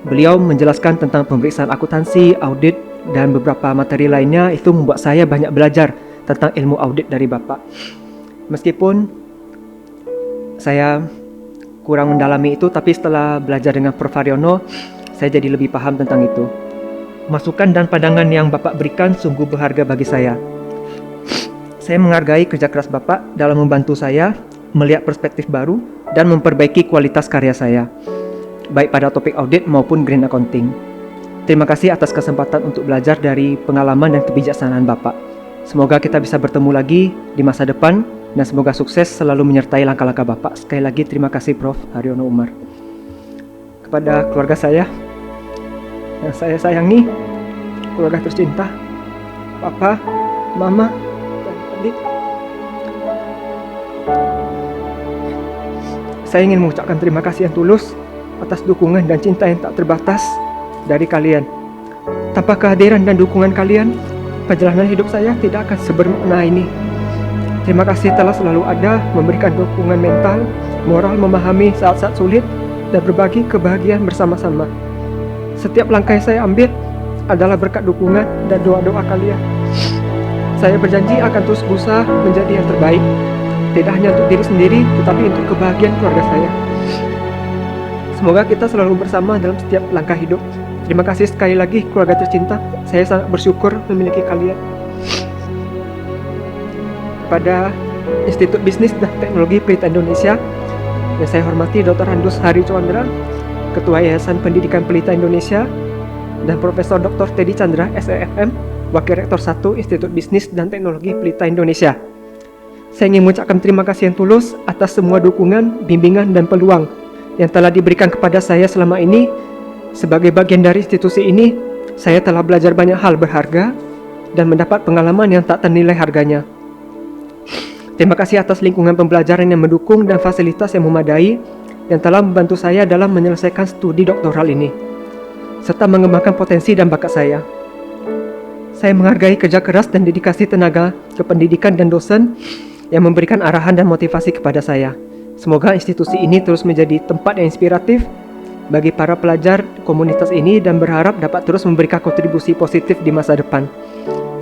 beliau menjelaskan tentang pemeriksaan akuntansi, audit, dan beberapa materi lainnya. Itu membuat saya banyak belajar tentang ilmu audit dari Bapak. Meskipun saya kurang mendalami itu, tapi setelah belajar dengan Prof. Haryono, saya jadi lebih paham tentang itu. Masukan dan pandangan yang Bapak berikan sungguh berharga bagi saya. Saya menghargai kerja keras Bapak dalam membantu saya melihat perspektif baru dan memperbaiki kualitas karya saya, baik pada topik audit maupun Green Accounting. Terima kasih atas kesempatan untuk belajar dari pengalaman dan kebijaksanaan Bapak. Semoga kita bisa bertemu lagi di masa depan, dan semoga sukses selalu menyertai langkah-langkah Bapak. Sekali lagi terima kasih Prof. Haryono Umar. Kepada keluarga saya yang saya sayangi, keluarga tercinta, Papa, Mama, dan adik, saya ingin mengucapkan terima kasih yang tulus atas dukungan dan cinta yang tak terbatas dari kalian. Tanpa kehadiran dan dukungan kalian, perjalanan hidup saya tidak akan sebermakna ini. Terima kasih telah selalu ada, memberikan dukungan mental, moral, memahami saat-saat sulit, dan berbagi kebahagiaan bersama-sama. Setiap langkah yang saya ambil adalah berkat dukungan dan doa-doa kalian. Saya berjanji akan terus berusaha menjadi yang terbaik, tidak hanya untuk diri sendiri, tetapi untuk kebahagiaan keluarga saya. Semoga kita selalu bersama dalam setiap langkah hidup. Terima kasih sekali lagi keluarga tercinta. Saya sangat bersyukur memiliki kalian. Kepada Institut Bisnis dan Teknologi Pelita Indonesia yang saya hormati, Dr. Handus Hari Chandra, Ketua Yayasan Pendidikan Pelita Indonesia, dan Profesor Dr. Teddy Chandra, SEFM, Wakil Rektor 1 Institut Bisnis dan Teknologi Pelita Indonesia. Saya ingin mengucapkan terima kasih yang tulus atas semua dukungan, bimbingan, dan peluang yang telah diberikan kepada saya selama ini. Sebagai bagian dari institusi ini, saya telah belajar banyak hal berharga dan mendapat pengalaman yang tak ternilai harganya. Terima kasih atas lingkungan pembelajaran yang mendukung dan fasilitas yang memadai yang telah membantu saya dalam menyelesaikan studi doktoral ini, serta mengembangkan potensi dan bakat saya. Saya menghargai kerja keras dan dedikasi tenaga kependidikan dan dosen yang memberikan arahan dan motivasi kepada saya. Semoga institusi ini terus menjadi tempat yang inspiratif bagi para pelajar komunitas ini dan berharap dapat terus memberikan kontribusi positif di masa depan.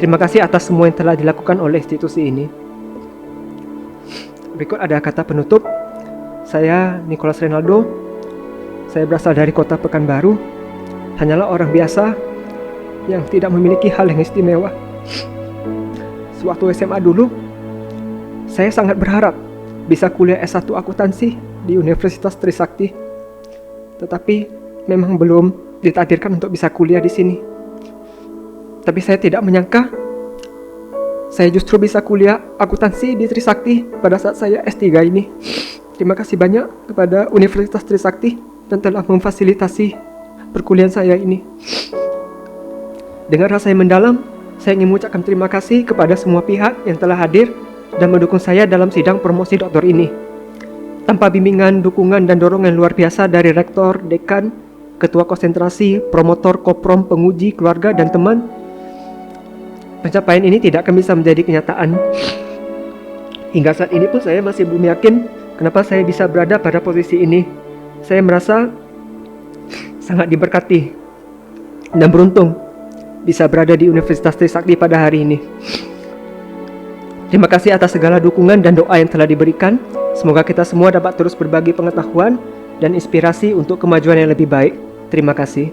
Terima kasih atas semua yang telah dilakukan oleh institusi ini. Berikut ada kata penutup. Saya Nicholas Renaldo. Saya berasal dari kota Pekanbaru. Hanyalah orang biasa yang tidak memiliki hal yang istimewa. Sewaktu SMA dulu, saya sangat berharap bisa kuliah S1 akuntansi di Universitas Trisakti. Tetapi memang belum ditakdirkan untuk bisa kuliah di sini. Tapi saya tidak menyangka saya justru bisa kuliah akuntansi di Trisakti pada saat saya S3 ini. Terima kasih banyak kepada Universitas Trisakti dan telah memfasilitasi perkuliahan saya ini. Dengan rasa yang mendalam, Saya ingin mengucapkan terima kasih kepada semua pihak yang telah hadir dan mendukung saya dalam sidang promosi doktor ini. Tanpa bimbingan, dukungan, dan dorongan luar biasa dari rektor, dekan, ketua konsentrasi, promotor, koprom, penguji, keluarga, dan teman, pencapaian ini tidak akan bisa menjadi kenyataan. Hingga saat ini pun saya masih belum yakin kenapa saya bisa berada pada posisi ini. Saya merasa sangat diberkati dan beruntung bisa berada di Universitas Trisakti pada hari ini. Terima kasih atas segala dukungan dan doa yang telah diberikan. Semoga kita semua dapat terus berbagi pengetahuan dan inspirasi untuk kemajuan yang lebih baik. Terima kasih.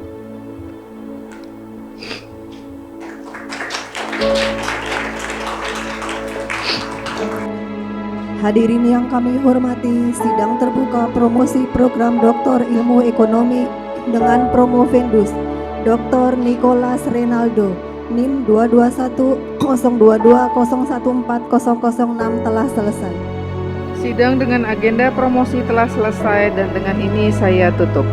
Hadirin yang kami hormati, sidang terbuka promosi program Doktor Ilmu Ekonomi dengan Promovendus Dr. Nicholas Renaldo NIM 2210220140006 telah selesai. Sidang dengan agenda promosi telah selesai dan dengan ini saya tutup.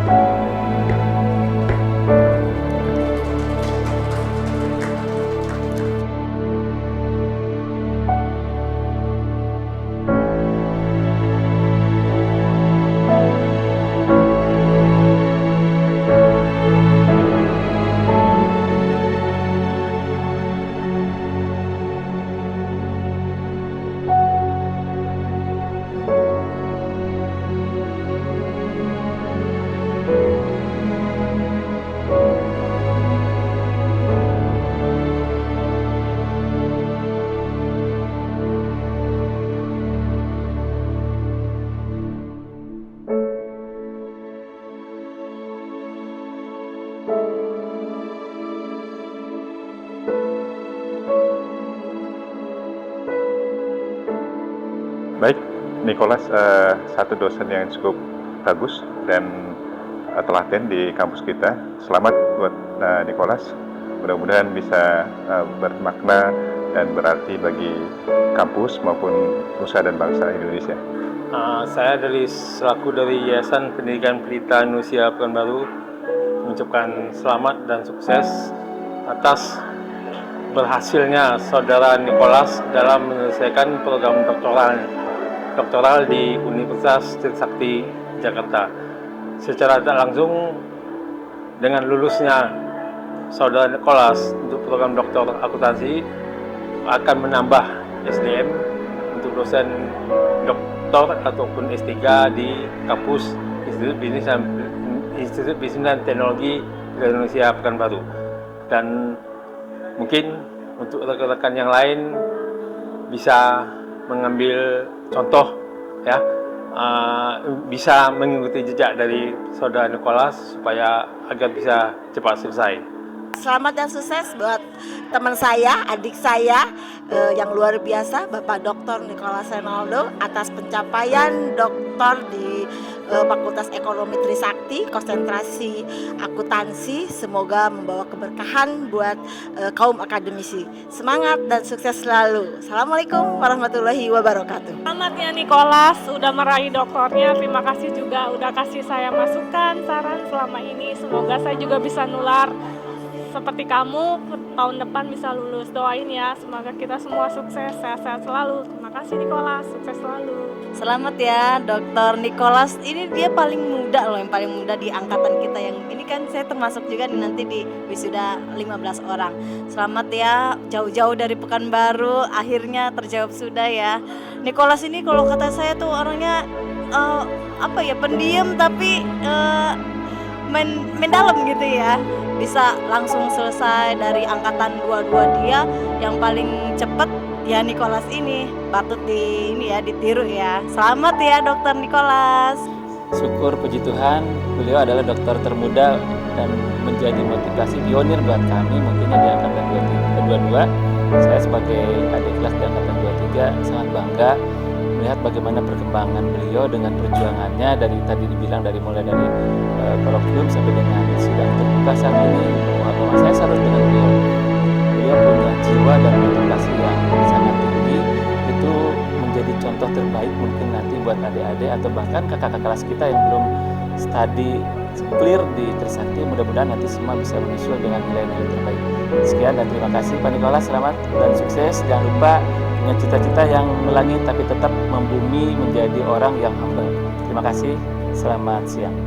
Baik, Nicholas satu dosen yang cukup bagus dan telaten di kampus kita. Selamat buat Nicholas. Mudah-mudahan bisa bermakna dan berarti bagi kampus maupun nusa dan bangsa Indonesia. Saya selaku dari Yayasan Pendidikan Pelita Indonesia Pekanbaru mengucapkan selamat dan sukses atas berhasilnya saudara Nicholas dalam menyelesaikan program doktoral di Universitas Trisakti Jakarta. Secara tak langsung dengan lulusnya saudara Nicholas untuk program doktor akuntansi akan menambah SDM untuk dosen doktor ataupun S3 di kampus Institut Bisnis dan Teknologi Indonesia Pekanbaru. Dan mungkin untuk rekan-rekan yang lain bisa mengambil contoh ya, bisa mengikuti jejak dari saudara Nicholas supaya agar bisa cepat selesai. Selamat dan sukses buat teman saya, adik saya yang luar biasa, Bapak Dr. Nicholas Renaldo atas pencapaian doktor di Fakultas Ekonomi Trisakti, konsentrasi akuntansi. Semoga membawa keberkahan buat kaum akademisi. Semangat dan sukses selalu. Assalamualaikum warahmatullahi wabarakatuh. Selamat ya Nicholas, udah meraih doktornya. Terima kasih juga udah kasih saya masukan, saran selama ini. Semoga saya juga bisa nular seperti kamu tahun depan bisa lulus. Doain ya, semoga kita semua sukses, sehat-sehat selalu. Terima kasih Nicholas, sukses selalu. Selamat ya Dr. Nicholas. Ini dia paling muda loh, yang paling muda di angkatan kita yang ini kan saya termasuk juga nanti di wisuda 15 orang. Selamat ya, jauh-jauh dari Pekanbaru akhirnya terjawab sudah ya. Nicholas ini kalau kata saya tuh orangnya pendiam tapi mendalam gitu ya. Bisa langsung selesai dari angkatan 22 dia yang paling cepat ya Nicholas ini. Patut ditiru ya. Selamat ya Dokter Nicholas. Syukur puji Tuhan, beliau adalah dokter termuda dan menjadi motivasi pionir buat kami mungkin di angkatan 22. Saya sebagai adik kelas di angkatan 23 sangat bangga melihat bagaimana perkembangan beliau dengan perjuangannya dari tadi dibilang mulai dari kolokvium sampai dengan sidang terbuka saat ini. Bahwa saya salut dengan beliau. Beliau punya jiwa dan motivasi yang sangat tinggi. Itu menjadi contoh terbaik mungkin nanti buat adik-adik atau bahkan kakak-kakak kelas kita yang belum studi clear di Trisakti. Mudah-mudahan nanti semua bisa menyusul dengan nilai-nilai terbaik. Sekian dan terima kasih Pak Nikolas, selamat dan sukses. Jangan lupa punya cita-cita yang melangit tapi tetap membumi menjadi orang yang humble. Terima kasih, selamat siang.